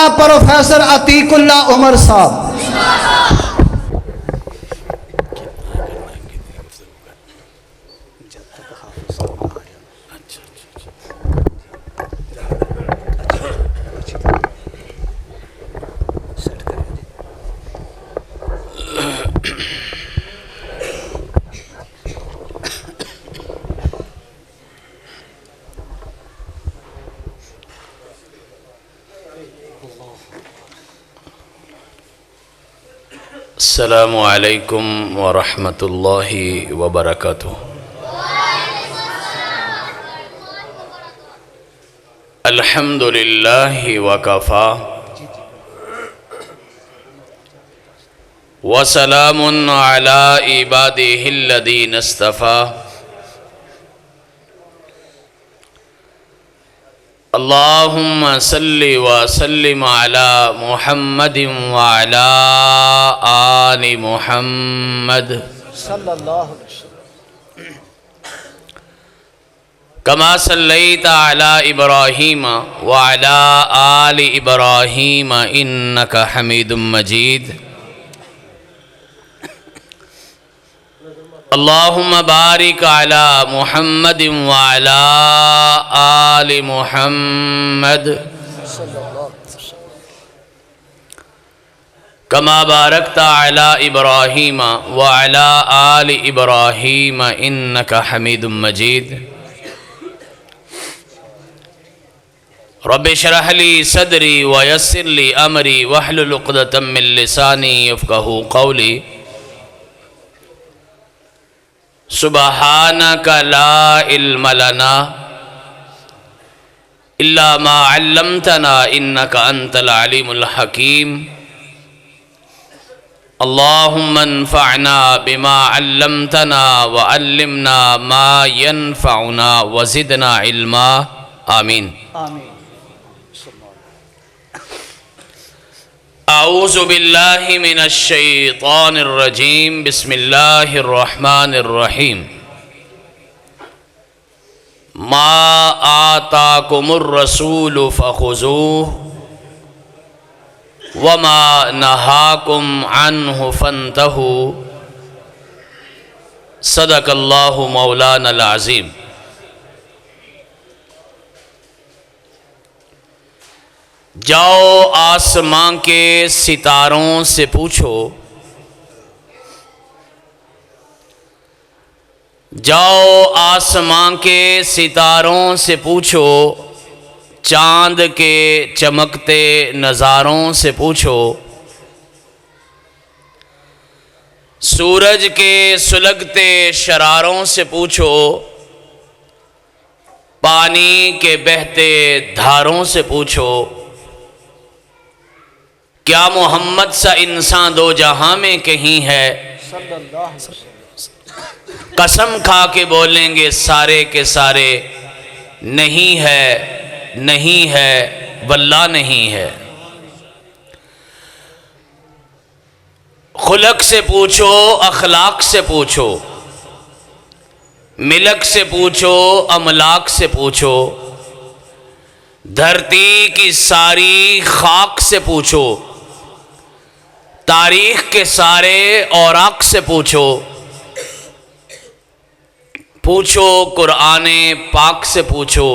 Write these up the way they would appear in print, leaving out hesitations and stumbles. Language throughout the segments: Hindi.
मौलाना प्रोफेसर अतीकुल्लाह उमर साहब। अस्सलामु अलैकुम व रहमतुल्लाहि व बरकातुहू। अल्हम्दुलिल्लाहि व कफ़ा व सलामुन अला इबादिहिल्लज़ीना इस्तफ़ा। अल्लाहुम्मा सल्लि व सल्लिम अला मुहम्मदिन व अला आलि मुहम्मद सल्लल्लाहु अलैहि वसल्लम। कमा सल्लैता अला इब्राहीम व अला आलि इब्राहीम इन्नका हमीदुम मजीद। अल्लाहुम्मा बारिक अला मुहम्मदिन व अला आलि मुहम्मद कमा बारकता अला इब्राहीम व अला आलि इब्राहीम इन्नका हमीदुम मजीद। रब्बि इश्रह ली सदरी व यस्सिर ली अमरी वहलुल उक़दतम मिन लिसानी यफ़क़हू क़ौली। सुब्हानका ला इल्म लना इल्ला मा अल्लमतना इन्नका अंतल अलीमुल हकीम। अल्लाहुम्मा अन्फ़अना बिमा अल्लमतना व अल्लिमना मा यनफ़अुना व ज़िदना इल्मा। आमीन। अऊज़ु बिल्लाहि मिनश शैतानिर रजीम। बिस्मिल्लाहिर रहमानिर रहीम। मा आताकुमुर रसूलु फ़ख़ुज़ूहु व मा नहाकुम अन्हु फ़न्तहू। सदक़ल्लाहु मौलानल अज़ीम। जाओ आसमां के सितारों से पूछो, जाओ आसमां के सितारों से पूछो, चाँद के चमकते नज़ारों से पूछो, सूरज के सुलगते शरारों से पूछो, पानी के बहते धारों से पूछो। क्या मोहम्मद सा इंसान दो जहां में कहीं है? कसम खा के बोलेंगे सारे के सारे, नहीं है, नहीं है, वल्लाह नहीं है। खुलक से पूछो, अखलाक से पूछो, मिलक से पूछो, अमलाक से पूछो, धरती की सारी खाक से पूछो, तारीख के सारे औराक से पूछो, पूछो कुराने पाक से पूछो।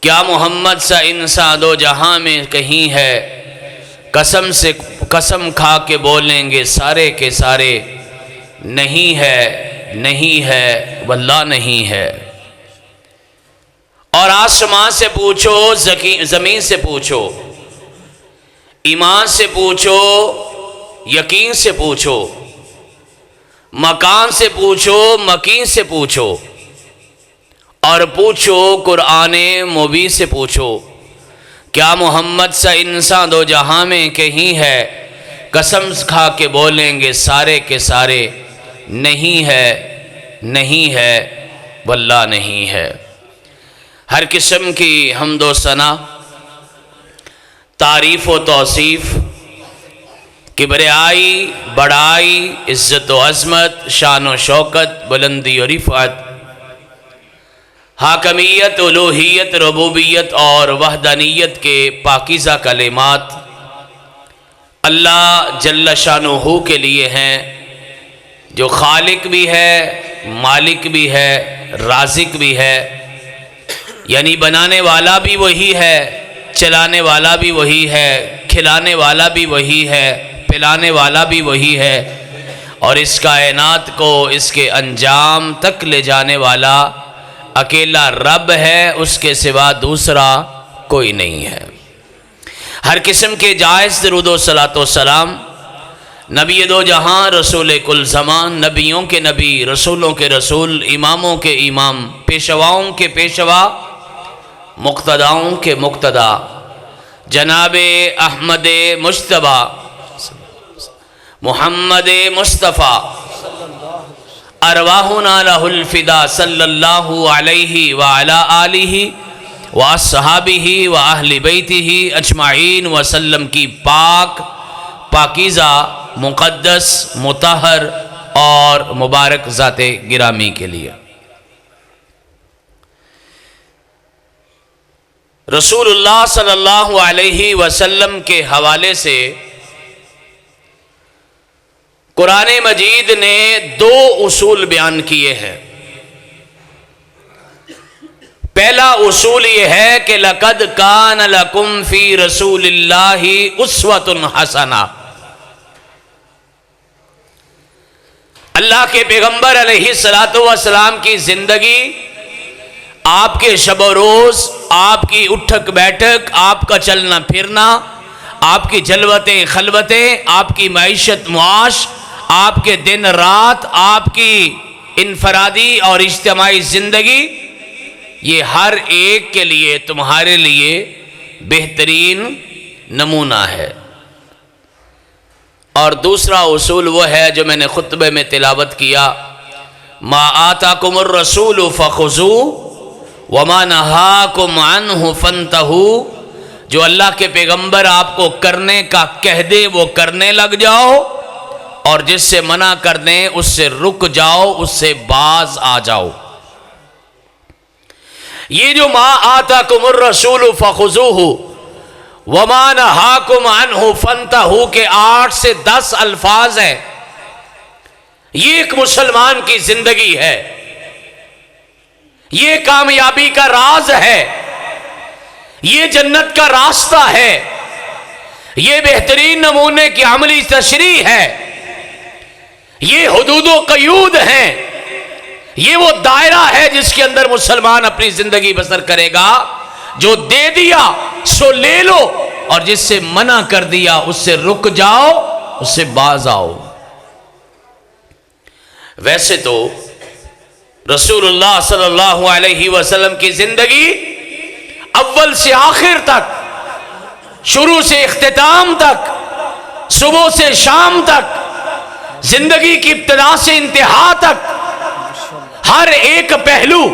क्या मोहम्मद सा इंसान दो जहां में कहीं है? कसम खा के बोलेंगे सारे के सारे, नहीं है, नहीं है, वल्लाह नहीं है। और आसमां से पूछो, ज़मीन से पूछो, ईमान से पूछो, यकीन से पूछो, मकान से पूछो, मकीन से पूछो, और पूछो कुराने मुबीन से पूछो। क्या मोहम्मद सा इंसान दो जहां में कहीं है? कसम खा के बोलेंगे सारे के सारे, नहीं है, नहीं है, वल्लाह नहीं है। हर किस्म की हम्दो सना, तारीफ़ व तौसीफ़, किबरियाई, बड़ाई, इज़्ज़त व अज़मत, शान व शौकत, बुलंदी और रिफ़अत हाकमियत, उलूहियत, रबूबियत और वहदानियत के पाकीज़ा कलिमात अल्लाह जल्ल शानुहू के लिए हैं, जो खालिक भी है, मालिक भी है, राज़िक भी है। यानी बनाने वाला भी वही है, चलाने वाला भी वही है, खिलाने वाला भी वही है, पिलाने वाला भी वही है, और इस कायनात को इसके अंजाम तक ले जाने वाला अकेला रब है, उसके सिवा दूसरा कोई नहीं है। हर किस्म के जायज़ दरूद व सलातो सलाम नबी दो जहां, रसूल कुल ज़मान, नबियों के नबी, रसूलों के रसूल, इमामों के इमाम, पेशवाओं के पेशवा, मुक्तदाओं के मुक्तदा, जनाबे अहमद मुश्तबा मुहम्मद मुस्तफ़ा अरवाहुना लहुल फ़िदा सल्लल्लाहु अलैहि व अला आलिहि व अस्हाबिहि व अहलि बैतिहि अजमाइन वसल्लम की पाक, पाकीज़ा, मुक़द्दस, मुतहर और मुबारक ज़ाते गिरामी के लिए। रसूलुल्लाह सल्लल्लाहु अलैहि वसल्लम के हवाले से कुरान मजीद ने दो उसूल बयान किए हैं। पहला उसूल ये है कि लक़द कान लकुम फ़ी रसूलिल्लाहि उस्वतुन हसना। अल्लाह के पैगंबर अलैहिस्सलातु वस्सलाम की जिंदगी, आपके शब रोज़, आपकी उठक बैठक, आपका चलना फिरना, आपकी जलवतें खलवतें, आपकी मईशत मुआश, आपके दिन रात, आपकी इनफरादी और इज्तिमाई ज़िंदगी, ये हर एक के लिए, तुम्हारे लिए बेहतरीन नमूना है। और दूसरा उसूल वो है जो मैंने खुतबे में तिलावत किया, मा आताकुमुर रसूलु फ़ख़ुज़ू वमा नहाकुम अन्हु फ़न्तहू। जो अल्लाह के पैगंबर आपको करने का कह दे वो करने लग जाओ, और जिससे मना कर दें उससे रुक जाओ, उससे बाज आ जाओ। ये जो मा आताकुमुर रसूलु फ़ख़ुज़ूहु वमा नहाकुम अन्हु फ़न्तहू के 8 से 10 अल्फाज हैं। ये एक मुसलमान की जिंदगी है, ये कामयाबी का राज है, ये जन्नत का रास्ता है, ये बेहतरीन नमूने की अमली तशरीह है, ये हुदूदो क़यूद है, ये वो दायरा है जिसके अंदर मुसलमान अपनी जिंदगी बसर करेगा। जो दे दिया सो ले लो, और जिससे मना कर दिया उससे रुक जाओ, उससे बाज आओ। वैसे तो रसूलुल्लाह सल्लल्लाहु अलैहि वसल्लम की जिंदगी अव्वल से आखिर तक, शुरू से इख्तिताम तक, सुबह से शाम तक, जिंदगी की इब्तिदा से इंतहा तक, हर एक पहलू,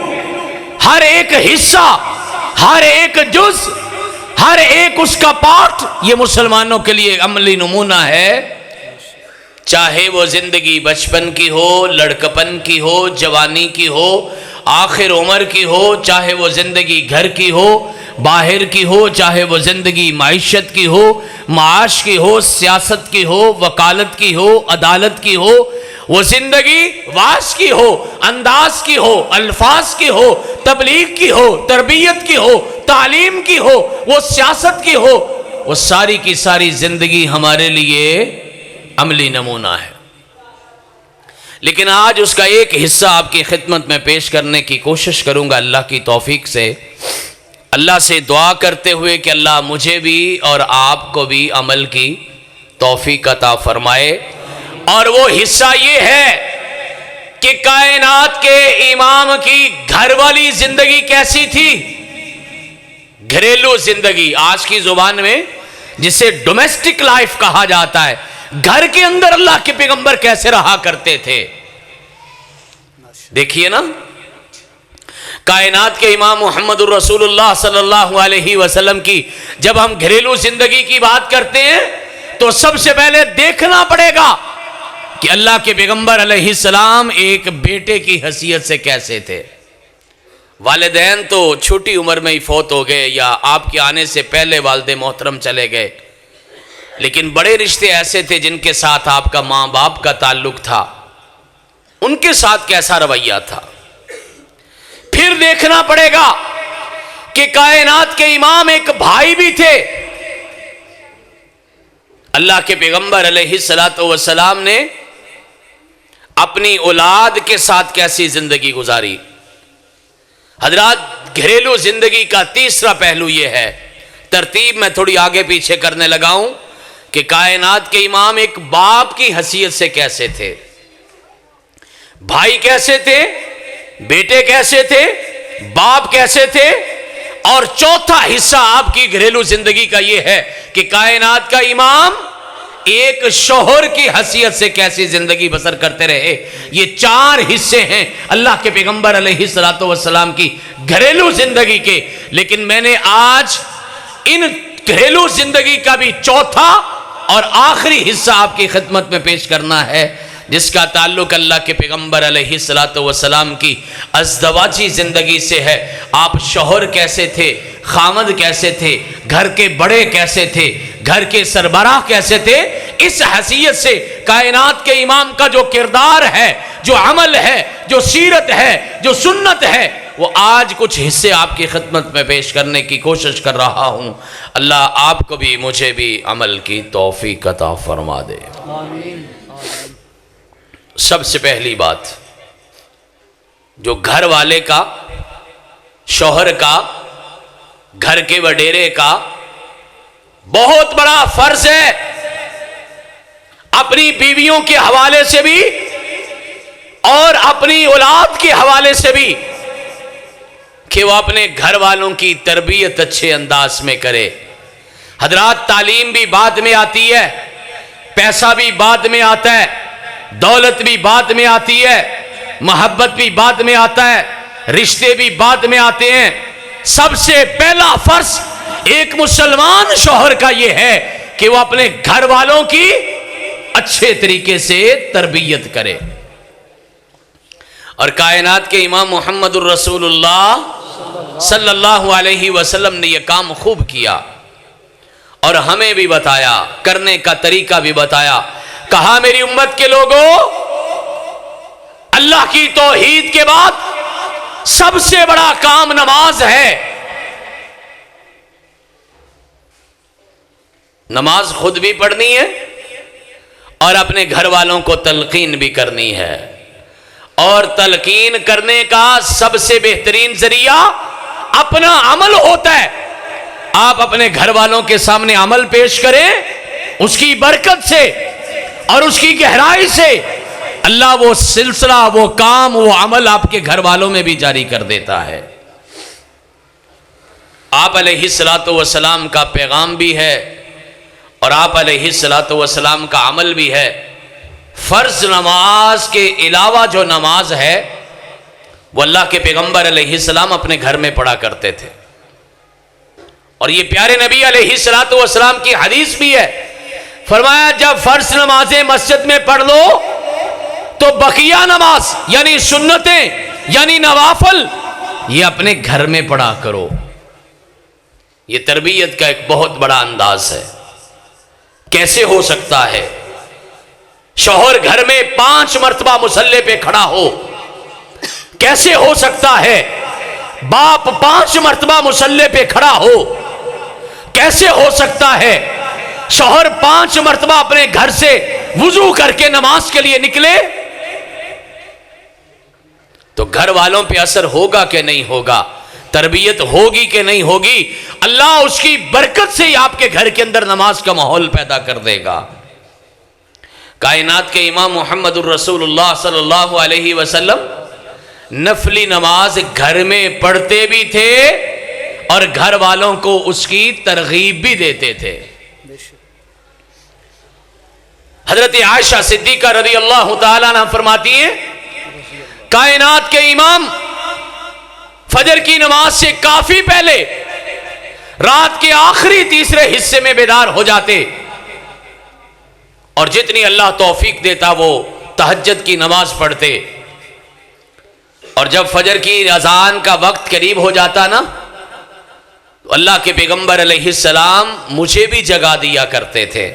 हर एक हिस्सा, हर एक जुज, हर एक उसका पार्ट, ये मुसलमानों के लिए अमली नमूना है। चाहे वो जिंदगी बचपन की हो, लड़कपन की हो, जवानी की हो, आखिर उम्र की हो, चाहे वो जिंदगी घर की हो, बाहर की हो, चाहे वो जिंदगी माइशत की हो, माश की हो, सियासत की हो, वकालत की हो, अदालत की हो, वो जिंदगी वास की हो, अंदाज की हो, अल्फाज की हो, तबलीग की हो, तरबियत की हो, तालीम की हो, वो सियासत की हो, वो सारी की सारी जिंदगी हमारे लिए अमली नमूना है। लेकिन आज उसका एक हिस्सा आपकी खिदमत में पेश करने की कोशिश करूंगा अल्लाह की तौफीक से, अल्लाह से दुआ करते हुए कि अल्लाह मुझे भी और आपको भी अमल की तौफीक अता फरमाए। और वो हिस्सा ये है कि कायनात के इमाम की घर वाली जिंदगी कैसी थी, घरेलू जिंदगी, आज की जुबान में जिसे डोमेस्टिक लाइफ कहा जाता है। घर के अंदर अल्लाह के पैगंबर कैसे रहा करते थे, देखिए ना। कायनात के इमाम मुहम्मदुर रसूलुल्लाह सल्लल्लाहु अलैहि वसल्लम की जब हम घरेलू जिंदगी की बात करते हैं तो सबसे पहले देखना पड़ेगा कि अल्लाह के पैगंबर अलैहिस्सलाम एक बेटे की हैसियत से कैसे थे। वालिदैन तो छोटी उम्र में ही फौत हो गए या आपके आने से पहले वालिद मोहतरम चले गए, लेकिन बड़े रिश्ते ऐसे थे जिनके साथ आपका माँ बाप का ताल्लुक था, उनके साथ कैसा रवैया था। फिर देखना पड़ेगा कि कायनात के इमाम एक भाई भी थे। अल्लाह के पैगंबर अलैहिस्सलातु वस्सलाम ने अपनी औलाद के साथ कैसी जिंदगी गुजारी। हजरात, घरेलू जिंदगी का तीसरा पहलू यह है, तरतीब में थोड़ी आगे पीछे करने लगा हूं, कि कायनात के इमाम एक बाप की हैसियत से कैसे थे, भाई कैसे थे, बेटे कैसे थे, बाप कैसे थे। और चौथा हिस्सा आपकी घरेलू जिंदगी का यह है कि कायनात का इमाम एक शौहर की हैसियत से कैसी जिंदगी बसर करते रहे। ये चार हिस्से हैं अल्लाह के पैगंबर अलैहिस्सलातु वस्सलाम की घरेलू जिंदगी के। लेकिन मैंने आज इन घरेलू जिंदगी का भी चौथा और आखिरी हिस्सा आपकी खिदमत में पेश करना है, जिसका ताल्लुक अल्लाह के पैगंबर अलैहिस्सलातु वस्सलाम की अज़दवाजी जिंदगी से है। आप शौहर कैसे थे, खामद कैसे थे, घर के बड़े कैसे थे, घर के सरबराह कैसे थे। इस हैसियत से कायनात के इमाम का जो किरदार है, जो अमल है, जो सीरत है, जो सुन्नत है, वो आज कुछ हिस्से आपकी खिदमत में पेश करने की कोशिश कर रहा हूं। अल्लाह आपको भी मुझे भी अमल की तौफीक अता फरमा दे। सबसे पहली बात, जो घर वाले का, शौहर का, घर के वडेरे का बहुत बड़ा फर्ज है, अपनी बीवियों के हवाले से भी और अपनी औलाद के हवाले से भी, कि वो अपने घर वालों की तरबियत अच्छे अंदाज में करे। हजरात, तालीम भी बाद में आती है, पैसा भी बाद में आता है, दौलत भी बाद में आती है, मोहब्बत भी बाद में आता है, रिश्ते भी बाद में आते हैं। सबसे पहला फर्ज एक मुसलमान शौहर का यह है कि वो अपने घर वालों की अच्छे तरीके से तरबियत करे। और कायनात के इमाम मुहम्मदुर रसूलुल्लाह सल्लल्लाहु अलैहि वसल्लम ने यह काम खूब किया और हमें भी बताया, करने का तरीका भी बताया। कहा, मेरी उम्मत के लोगों, अल्लाह की तौहीद के बाद सबसे बड़ा काम नमाज है। नमाज खुद भी पढ़नी है और अपने घर वालों को तलकीन भी करनी है। और तलकीन करने का सबसे बेहतरीन जरिया अपना अमल होता है। आप अपने घर वालों के सामने अमल पेश करें, उसकी बरकत से और उसकी गहराई से अल्लाह वो सिलसिला, वो काम, वो अमल आपके घर वालों में भी जारी कर देता है। आप अलैहिस्सलातु वस्सलाम का पैगाम भी है और आप अलैहिस्सलातु वस्सलाम का अमल भी है। फर्ज नमाज के अलावा जो नमाज है वो अल्लाह के पैगंबर अलैहिस्सलाम अपने घर में पढ़ा करते थे। और ये प्यारे नबी अलैहिस्सलातु वस्सलाम की हदीस भी है, फरमाया जब फर्ज नमाजें मस्जिद में पढ़ लो तो बकिया नमाज यानी सुन्नतें यानी नवाफल ये अपने घर में पढ़ा करो। ये तरबियत का एक बहुत बड़ा अंदाज है। कैसे हो सकता है शौहर घर में 5 मरतबा मुसल्ले पे खड़ा हो? कैसे हो सकता है बाप 5 मरतबा मुसल्ले पे खड़ा हो? कैसे हो सकता है शौहर 5 मरतबा अपने घर से वुजू करके नमाज के लिए निकले? तो घर वालों पे असर होगा कि नहीं होगा, तरबियत होगी कि नहीं होगी, अल्लाह उसकी बरकत से ही आपके घर के अंदर नमाज का माहौल पैदा कर देगा। कायनात के इमाम मुहम्मदुर रसूलुल्लाह सल्लल्लाहु अलैहि वसल्लम नफली नमाज घर में पढ़ते भी थे और घर वालों को उसकी तरगीब भी देते थे। हजरत आयशा सिद्दीका रज़ी अल्लाह तआला अन्हा फरमाती हैं, कायनात के इमाम फजर की नमाज से काफी पहले रात के आखिरी तीसरे हिस्से में बेदार हो जाते और जितनी अल्लाह तौफीक देता वो तहज्जुद की नमाज पढ़ते। और जब फजर की अजान का वक्त करीब हो जाता ना, तो अल्लाह के पैगंबर अलैहिस्सलाम मुझे भी जगा दिया करते थे।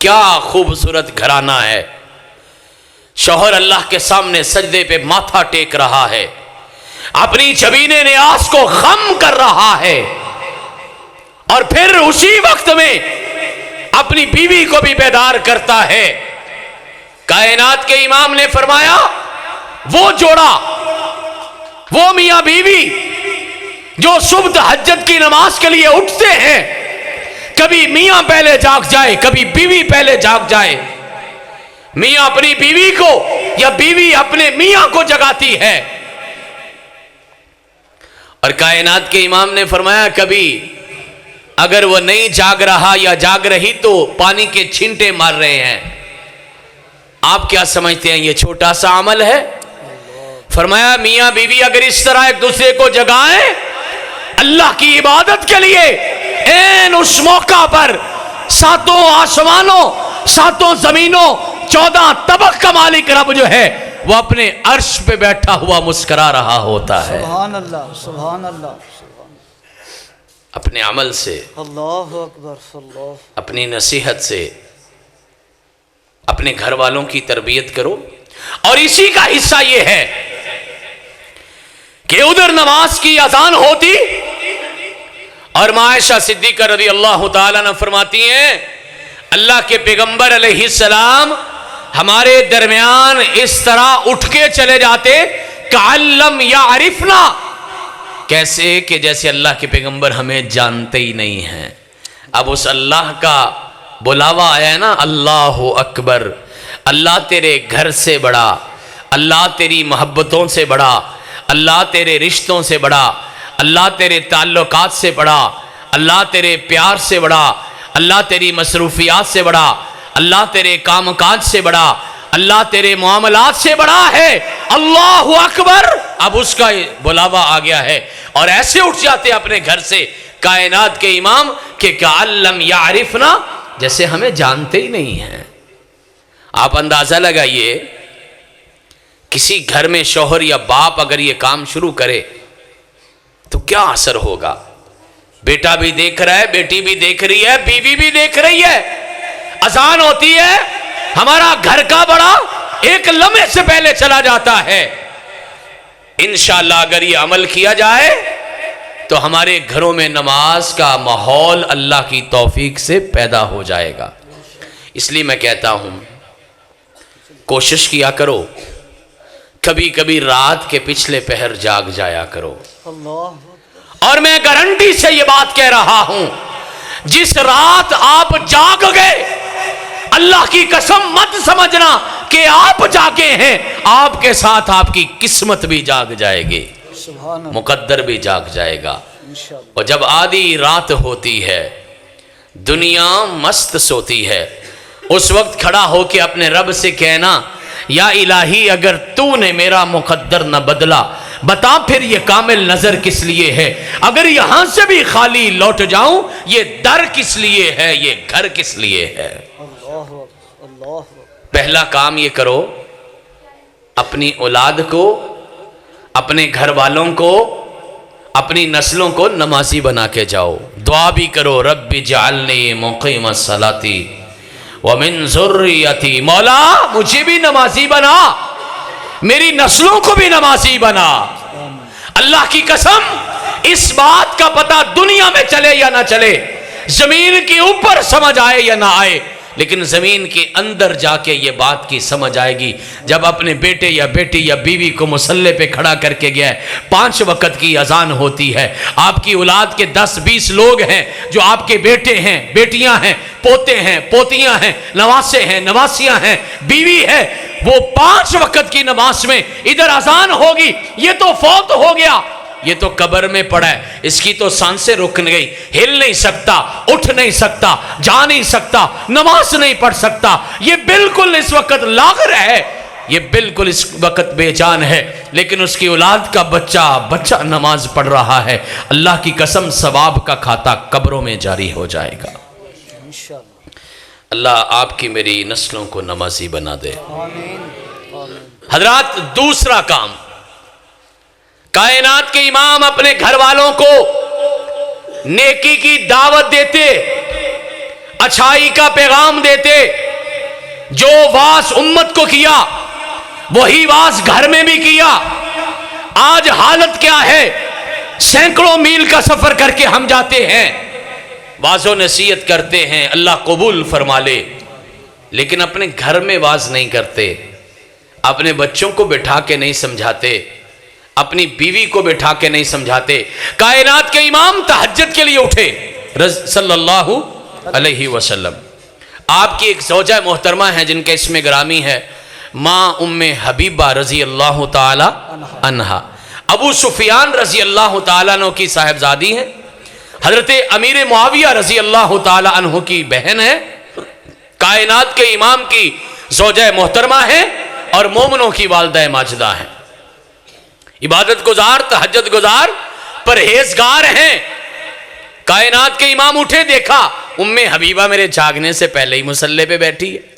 क्या खूबसूरत घराना है। शौहर अल्लाह के सामने सजदे पे माथा टेक रहा है, अपनी जबीने नियाज को खम कर रहा है, और फिर उसी वक्त में अपनी बीवी को भी बेदार करता है। कायनात के इमाम ने फरमाया, वो जोड़ा, वो मियां बीवी जो सुबह तहज्जुद की नमाज के लिए उठते हैं, कभी मियां पहले जाग जाए, कभी बीवी पहले जाग जाए। मियां अपनी बीवी को या बीवी अपने मियां को जगाती है। और कायनात के इमाम ने फरमाया, कभी अगर वो नहीं जाग रहा या जाग रही तो पानी के छींटे मार रहे हैं। आप क्या समझते हैं ये छोटा सा अमल है? फरमाया, मियां बीवी अगर इस तरह एक दूसरे को जगाएं अल्लाह की इबादत के लिए, एन उस मौका पर सातों आसमानों, सातों जमीनों, 14 तबक का मालिक रब जो है वो अपने अर्श पे बैठा हुआ मुस्कुरा रहा होता है। सुभान अल्लाह, सुभान अल्लाह, अपने अमल से, अल्लाहु अकबर, अल्लाह, अपनी नसीहत से अपने घर वालों की तरबियत करो। और इसी का हिस्सा यह है कि उधर नमाज की अजान होती और आयशा सिद्दीक़ा रज़ी अल्लाह ताला अन्हा फरमाती हैं, अल्लाह के पैगंबर अलैहिस्सलाम हमारे दरमियान इस तरह उठ के चले जाते, कअल्लम यारिफना, कैसे कि जैसे अल्लाह के पैगंबर हमें जानते ही नहीं हैं। अब उस अल्लाह का बुलावा आया ना, अल्लाहु अकबर, अल्लाह तेरे घर से बड़ा, अल्लाह तेरी मोहब्बतों से बड़ा, अल्लाह तेरे रिश्तों से बड़ा, अल्लाह तेरे ताल्लुकात से बड़ा, अल्लाह तेरे प्यार से बड़ा, अल्लाह तेरी मसरूफियात से बड़ा, अल्लाह तेरे कामकाज से बड़ा, अल्लाह तेरे मामलात से बड़ा है। अल्लाहु अकबर। अब उसका बुलावा आ गया है और ऐसे उठ जाते अपने घर से कायनात के इमाम के कअल्लम यारिफना, जैसे हमें जानते ही नहीं हैं। आप अंदाजा लगाइए, किसी घर में शौहर या बाप अगर ये काम शुरू करे तो क्या असर होगा। बेटा भी देख रहा है, बेटी भी देख रही है, बीवी भी देख रही है। अजान होती है, हमारा घर का बड़ा एक लम्हे से पहले चला जाता है। इंशाअल्लाह अगर ये अमल किया जाए तो हमारे घरों में नमाज का माहौल अल्लाह की तौफीक से पैदा हो जाएगा। इसलिए मैं कहता हूं, कोशिश किया करो, कभी कभी रात के पिछले पहर जाग जाया करो। और मैं गारंटी से ये बात कह रहा हूं, जिस रात आप जाग गए, अल्लाह की कसम मत समझना कि आप जागे हैं, आपके साथ आपकी किस्मत भी जाग जाएगी, मुकद्दर भी जाग जाएगा। और जब आधी रात होती है, दुनिया मस्त सोती है, उस वक्त खड़ा होके अपने रब से कहना, या इलाही अगर तूने मेरा मुकद्दर न बदला, बता फिर ये कामिल नजर किस लिए है। अगर यहां से भी खाली लौट जाऊं, ये दर किस लिए है, ये घर किस लिए है। पहला काम ये करो, अपनी औलाद को, अपने घर वालों को, अपनी नस्लों को नमाजी बना के जाओ। दुआ भी करो, रब्बी जअलनी मुक़ीमस सलाती व मिन ज़ुर्रियती, मौला मुझे भी नमाजी बना, मेरी नस्लों को भी नमाजी बना। अल्लाह की कसम, इस बात का पता दुनिया में चले या ना चले, जमीन के ऊपर समझ आए या ना आए, लेकिन जमीन के अंदर जाके ये बात की समझ आएगी जब अपने बेटे या बेटी या बीवी को मुसल्ले पे खड़ा करके गया। 5 वक्त की अजान होती है, आपकी औलाद के 10-20 लोग हैं जो आपके बेटे हैं, बेटियां हैं, पोते हैं, पोतियां हैं, नवासे हैं, नवासियां हैं, बीवी है। वो 5 वक्त की नमाज में इधर अजान होगी, ये तो फौत हो गया, ये तो कब्र में पड़ा है, इसकी तो सांसें रुक गई, हिल नहीं सकता, उठ नहीं सकता, जा नहीं सकता, नमाज नहीं पढ़ सकता, ये बिल्कुल इस वक्त लाग़िर है, ये बिल्कुल इस वक्त बेजान है, लेकिन उसकी औलाद का बच्चा नमाज पढ़ रहा है। अल्लाह की कसम, सवाब का खाता कब्रों में जारी हो जाएगा। अल्लाह आपकी मेरी नस्लों को नमाजी बना दे। हजरात, दूसरा काम, कायनात के इमाम अपने घर वालों को नेकी की दावत देते, अच्छाई का पैगाम देते। जो वास उम्मत को किया वही वास घर में भी किया। आज हालत क्या है, सैकड़ों मील का सफर करके हम जाते हैं, वाज़ो नसीहत करते हैं, अल्लाह कबूल फरमा ले, लेकिन अपने घर में वाज नहीं करते, अपने बच्चों को बिठा के नहीं समझाते, अपनी बीवी को बिठा के नहीं समझाते। कायनात के इमाम तहज्जुद के लिए उठे सल्लल्लाहु अलैहि वसल्लम। आपकी एक ज़ौजा मोहतरमा है जिनके इसमें ग्रामी है माँ उम्मे हबीबा रजी अल्लाह ताला अन्हा। अबू सुफियान रजी अल्लाह ताला अन्हु की साहिबजादी हैं। हजरत अमीर मुआविया रजी अल्लाह ताला अन्हु की बहन है। कायनात के इमाम की ज़ौजा मोहतरमा है और मोमनों की वालदा माजिदा है। इबादत गुजार, तहज्जुद गुजार, परहेजगार हैं। कायनात के इमाम उठे, देखा उम्मे हबीबा मेरे जागने से पहले ही मुसल्ले पे बैठी है।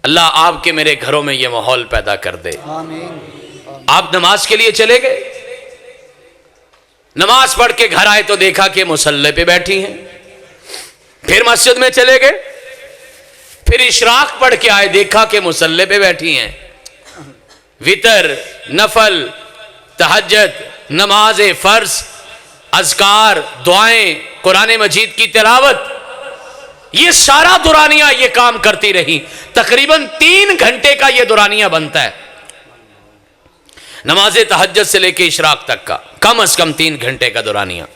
अल्लाह आपके मेरे घरों में यह माहौल पैदा कर दे। आमीन। आप नमाज के लिए चले गए, नमाज पढ़ के घर आए तो देखा कि मुसल्ले पे बैठी हैं। फिर मस्जिद में चले गए, फिर इशराक पढ़ के आए, देखा कि मुसल्ले पे बैठी हैं। वितर, नफल, तहज्जुद, नमाज फर्ज, अज़कार, दुआएं, कुरान मजीद की तिलावत, ये सारा दुरानिया ये काम करती रही। तकरीबन 3 घंटे का ये दुरानिया बनता है, नमाज तहज्जुद से लेके इशराक तक का, कम से कम 3 घंटे का दुरानिया।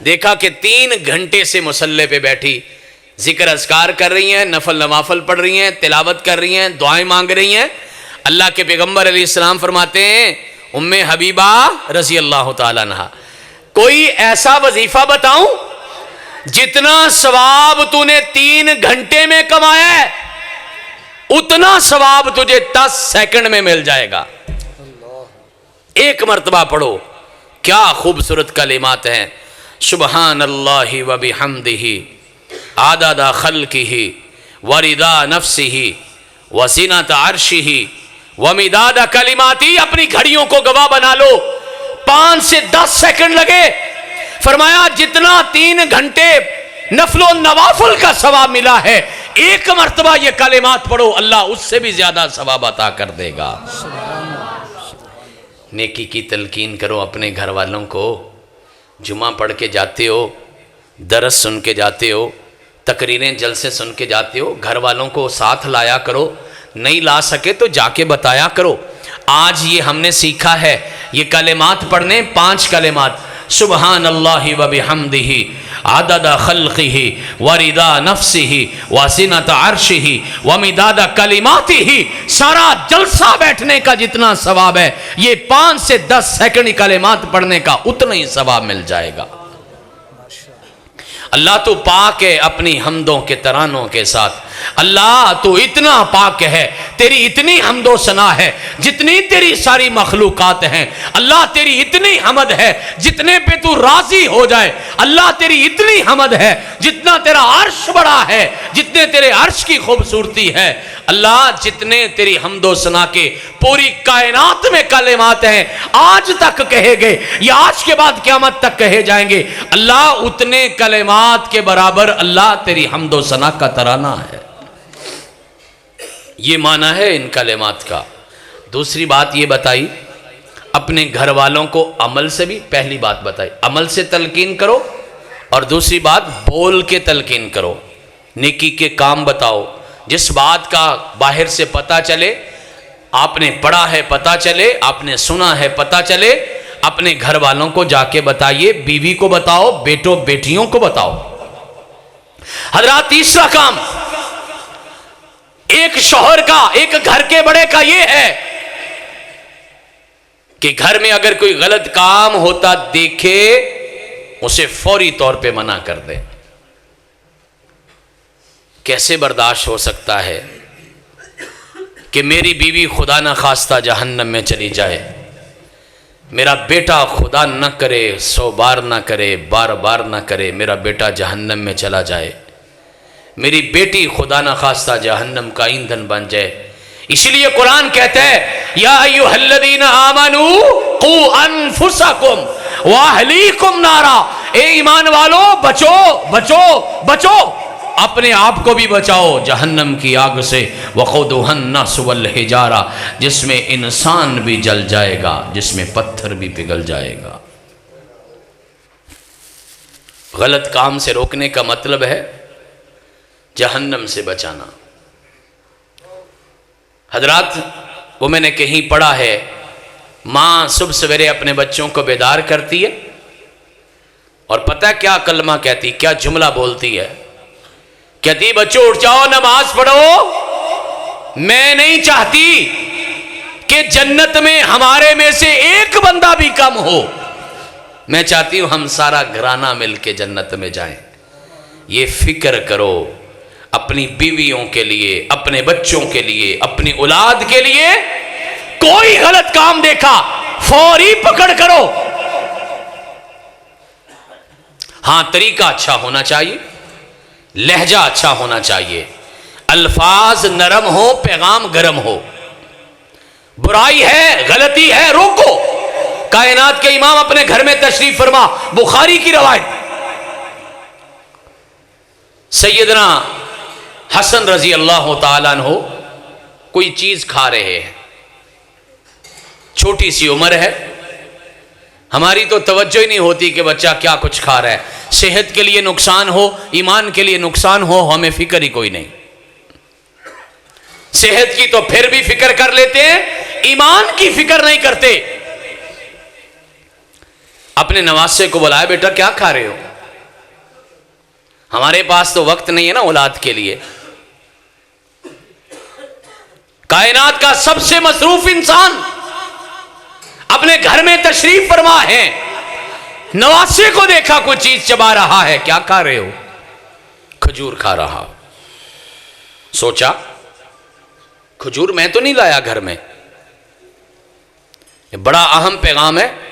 देखा कि 3 घंटे से मुसल्ले पे बैठी जिक्र अज़कार कर रही हैं, नफल नवाफल पढ़ रही हैं, तिलावत कर रही हैं, दुआएं मांग रही हैं। अल्लाह के पैगम्बर अलैहिस्सलाम फरमाते हैं उम्मे हबीबा रजी अल्लाह ताला अन्हा, कोई ऐसा वजीफा बताऊं जितना सवाब तूने 3 घंटे में कमाया है उतना सवाब तुझे 10 सेकंड में मिल जाएगा। एक मर्तबा पढ़ो, क्या खूबसूरत कलिमात हैं। सुबहान अल्लाहि व बिहम्दिही आदादा खल्किही व रिदा नफ्सिही व ज़ीनत अर्शिही व मिदादा कलिमाती। अपनी घड़ियों को गवाह बना लो, 5 से 10 सेकंड लगे। फरमाया जितना 3 घंटे नफलो नवाफल का सवाब मिला है, एक मर्तबा ये कलिमात पढ़ो, अल्लाह उससे भी ज्यादा सवाब अता कर देगा। नेकी की तलकीन करो अपने घर वालों को। जुमा पढ़ के जाते हो, दरस सुन के जाते हो, तकरीरें जलसे सुन के जाते हो, घर वालों को साथ लाया करो। नहीं ला सके तो जाके बताया करो। आज ये हमने सीखा है, ये कलिमात पढ़ने, 5 कलिमात, सुबहान अल्लाहि व बिहम्दिही आदादा खल्किही व रिदा नफ्सिही व ज़ीनत अर्शिही व मिदादा कलिमातिही। सारा जलसा बैठने का जितना सवाब है, ये 5 से 10 सेकंड कलिमात पढ़ने का उतना ही सवाब मिल जाएगा। अल्लाह तो पाक है अपनी हमदों के तरानों के साथ। अल्लाह तो इतना पाक है, तेरी इतनी हमदो सना है जितनी तेरी सारी मखलूकात हैं। अल्लाह तेरी इतनी हमद है जितने पे तू राजी हो जाए। अल्लाह तेरी इतनी हमद है जितना तेरा अर्श बड़ा है, जितने तेरे अर्श की खूबसूरती है। अल्लाह जितने तेरी हमदो सना के पूरी कायनात में कलिमात हैं, आज तक कहे गए या आज के बाद क़यामत तक कहे जाएंगे, अल्लाह उतने कलिमात के बराबर अल्लाह तेरी हमदो सना का तराना है। ये माना है इन कलिमात का। दूसरी बात ये बताई, अपने घर वालों को अमल से भी, पहली बात बताई अमल से तलकीन करो, और दूसरी बात बोल के तलकीन करो। नेकी के काम बताओ, जिस बात का बाहर से पता चले, आपने पढ़ा है पता चले, आपने सुना है पता चले, अपने घर वालों को जाके बताइए, बीवी को बताओ, बेटों बेटियों को बताओ। हजरात, तीसरा काम एक शौहर का, एक घर के बड़े का यह है कि घर में अगर कोई गलत काम होता देखे, उसे फौरी तौर पे मना कर दे। कैसे बर्दाश्त हो सकता है कि मेरी बीवी खुदा न खास्ता जहन्नम में चली जाए, मेरा बेटा खुदा न करे, 100 बार न करे, बार बार न करे, मेरा बेटा जहन्नम में चला जाए, मेरी बेटी खुदा न खास्ता जहन्नम का ईंधन बन जाए। इसलिए कुरान कहता है या अय्युहल्लज़ीना आमनू कू अनफुसकुम व अहलीकुम नारा, ए ईमान वालों बचो बचो बचो, अपने आप को भी बचाओ जहन्नम की आग से, वक़ूदुहन नास वल हिजारा, जिसमें इंसान भी जल जाएगा, जिसमें पत्थर भी पिघल जाएगा। गलत काम से रोकने का मतलब है जहन्नम से बचाना। हजरात, वो मैंने कहीं पढ़ा है, माँ सुबह सवेरे अपने बच्चों को बेदार करती है और पता क्या कलमा कहती, क्या जुमला बोलती है, कहती बच्चों उठ जाओ नमाज पढ़ो। मैं नहीं चाहती कि जन्नत में हमारे में से एक बंदा भी कम हो, मैं चाहती हूं हम सारा घराना मिलके जन्नत में जाएं। ये फिक्र करो अपनी बीवियों के लिए, अपने बच्चों के लिए, अपनी औलाद के लिए। कोई गलत काम देखा फौरी पकड़ करो। हां, तरीका अच्छा होना चाहिए, लहजा अच्छा होना चाहिए, अल्फाज नरम हो, पैगाम गरम हो। बुराई है, गलती है, रोको। कायनात के इमाम अपने घर में तशरीफ फरमा, बुखारी की रवायत, सैयदना हसन रजी अल्लाह ताला अन्हु कोई चीज खा रहे हैं, छोटी सी उम्र है, हमारी तो तवज्जो ही नहीं होती कि बच्चा क्या कुछ खा रहा है। सेहत के लिए नुकसान हो, ईमान के लिए नुकसान हो, हमें फिक्र ही कोई नहीं। सेहत की तो फिर भी फिक्र कर लेते हैं, ईमान की फिक्र नहीं करते। अपने नवासे को बुलाया, बेटा क्या खा रहे हो? हमारे पास तो वक्त नहीं है ना औलाद के लिए। कायनात का सबसे मसरूफ इंसान अपने घर में तशरीफ फरमा है, नवासे को देखा कोई चीज चबा रहा है, क्या खा रहे हो? खजूर खा रहा। सोचा खजूर मैं तो नहीं लाया घर में। ये बड़ा अहम पैगाम है।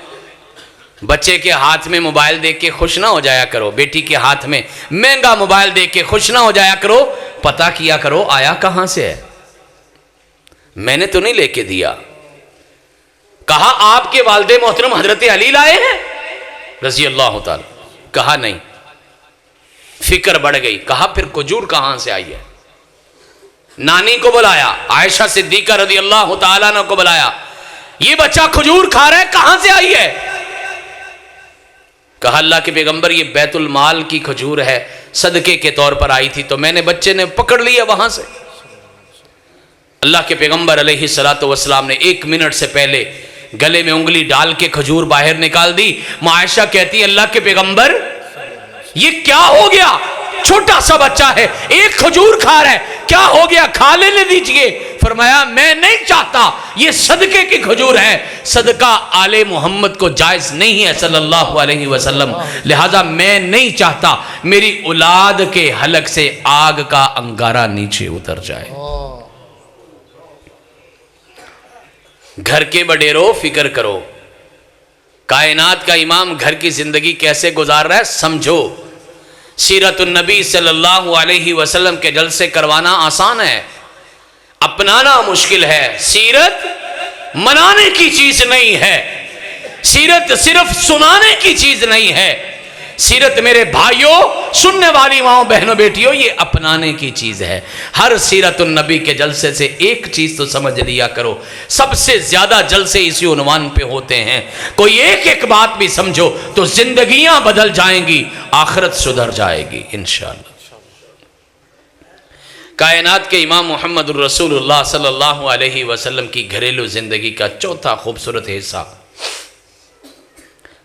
बच्चे के हाथ में मोबाइल देख के खुश ना हो जाया करो, बेटी के हाथ में महंगा मोबाइल देख के खुश ना हो जाया करो, पता किया करो आया कहां से है। मैंने तो नहीं लेके दिया। कहा आपके वालिद मोहतरम हजरत अली लाए हैं रजी अल्लाह ताला, कहा नहीं। फिक्र बढ़ गई, कहा फिर खजूर कहां से आई है? नानी को बुलाया, आयशा सिद्दीका रजी अल्लाह ताला को बुलाया, ये बच्चा खजूर खा रहा है, कहां से आई है? कहा अल्लाह के पैगंबर ये बैतुल माल की खजूर है, सदके के तौर पर आई थी, तो मैंने बच्चे ने पकड़ लिया वहां से। अल्लाह के पैगंबर अलैहिस्सलातु वस्सलाम ने 1 मिनट से पहले गले में उंगली डाल के खजूर बाहर निकाल दी। आयशा कहती अल्लाह के पैगंबर ये क्या हो गया? छोटा सा बच्चा है, एक खजूर खा रहा है, क्या हो गया? खा लेने दीजिए। फरमाया मैं नहीं चाहता, ये सदके की खजूर है, सदका आले मोहम्मद को जायज नहीं है सल्लल्लाहु अलैहि वसल्लम, लिहाजा मैं नहीं चाहता मेरी औलाद के हलक से आग का अंगारा नीचे उतर जाए। घर के बडेरों फिक्र करो, कायनात का इमाम घर की जिंदगी कैसे गुजार रहा है समझो। सीरतुन नबी सल्लल्लाहु अलैहि वसल्लम के जलसे करवाना आसान है, अपनाना मुश्किल है। सीरत मनाने की चीज नहीं है, सीरत सिर्फ सुनाने की चीज नहीं है। सीरत मेरे भाइयों, सुनने वाली माओ बहनों बेटियों, ये अपनाने की चीज है। हर सीरतुन नबी के जलसे से एक चीज तो समझ लिया करो, सबसे ज्यादा जलसे इसी उन्वान पे होते हैं। कोई एक एक बात भी समझो तो जिंदगियां बदल जाएंगी, आखिरत सुधर जाएगी इंशाअल्लाह। कायनात के इमाम मोहम्मद रसूलुल्लाह सल्लल्लाहु अलैहि वसल्लम की घरेलू जिंदगी का चौथा खूबसूरत हिस्सा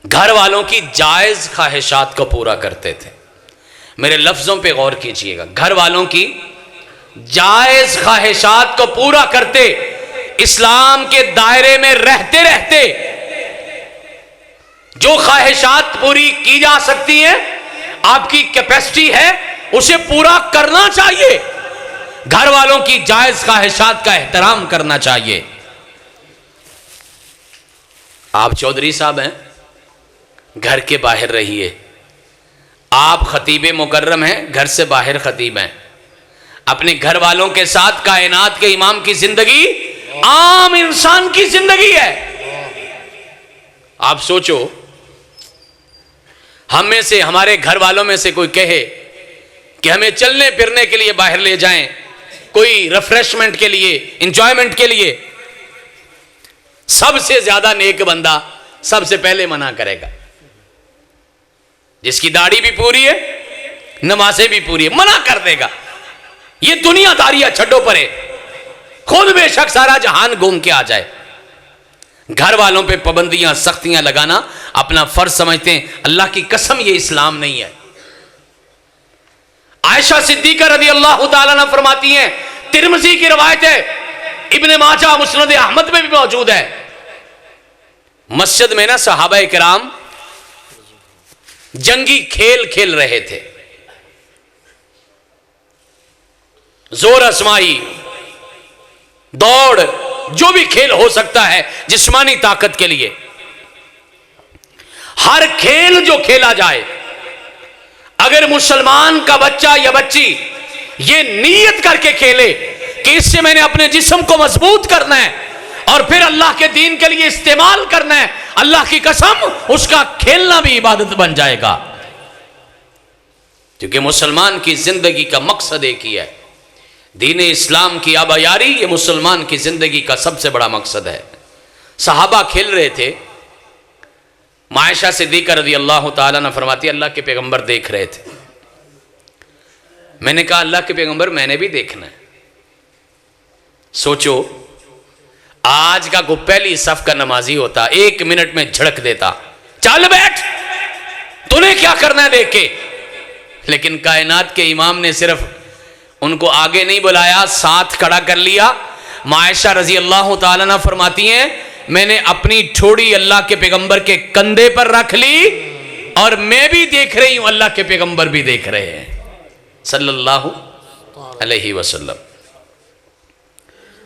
घर वालों की जायज ख्वाहिशात को पूरा करते थे। मेरे लफ्जों पे गौर कीजिएगा, घर वालों की जायज ख्वाहिशात को पूरा करते, इस्लाम के दायरे में रहते रहते जो ख्वाहिशात पूरी की जा सकती हैं, आपकी कैपेसिटी है, उसे पूरा करना चाहिए। घर वालों की जायज ख्वाहिशात का एहतराम करना चाहिए। आप चौधरी साहब हैं, घर के बाहर रहिए। आप खतीब मुकर्रम हैं, घर से बाहर खतीब हैं। अपने घर वालों के साथ कायनात के इमाम की जिंदगी आम इंसान की जिंदगी है। आप सोचो, हम में से, हमारे घर वालों में से कोई कहे कि हमें चलने फिरने के लिए बाहर ले जाएं, कोई रिफ्रेशमेंट के लिए, इंजॉयमेंट के लिए, सबसे ज्यादा नेक बंदा सबसे पहले मना करेगा। जिसकी दाढ़ी भी पूरी है, नमाजें भी पूरी है, मना कर देगा। ये दुनियादारियां छड्डो परे, खुद बेशक सारा जहान घूम के आ जाए, घर वालों पे पाबंदियां, सख्तियां लगाना अपना फर्ज समझते हैं। अल्लाह की कसम, ये इस्लाम नहीं है। आयशा सिद्दीका रज़ी अल्लाह तआला अन्हा फरमाती हैं, तिरमिज़ी की रवायत है, इब्ने माजा मुस्नद अहमद में भी मौजूद है, मस्जिद में ना सहाबाए किराम जंगी खेल खेल रहे थे। जोर आजमाई, दौड़, जो भी खेल हो सकता है जिस्मानी ताकत के लिए, हर खेल जो खेला जाए, अगर मुसलमान का बच्चा या बच्ची ये नीयत करके खेले कि इससे मैंने अपने जिस्म को मजबूत करना है और फिर अल्लाह के दीन के लिए इस्तेमाल करना है, अल्लाह की कसम उसका खेलना भी इबादत बन जाएगा। क्योंकि मुसलमान की जिंदगी का मकसद एक ही है, दीन इस्लाम की आबायारी, ये मुसलमान की जिंदगी का सबसे बड़ा मकसद है। सहाबा खेल रहे थे, आयशा सिद्दीका रज़ी अल्लाह तआला अन्हा फरमाती, अल्लाह के पैगंबर देख रहे थे। मैंने कहा, अल्लाह के पैगंबर मैंने भी देखना है। सोचो, आज का को पहली सफ का नमाजी होता, 1 मिनट में झड़क देता, चल बैठ, तूने क्या करना है देख के। लेकिन कायनात के इमाम ने सिर्फ उनको आगे नहीं बुलाया, साथ खड़ा कर लिया। आयशा रज़ी अल्लाह तआला अन्हा फरमाती हैं, मैंने अपनी ठोड़ी अल्लाह के पैगंबर के कंधे पर रख ली और मैं भी देख रही हूं, अल्लाह के पैगंबर भी देख रहे हैं सल्लल्लाहु अलैहि वसल्लम।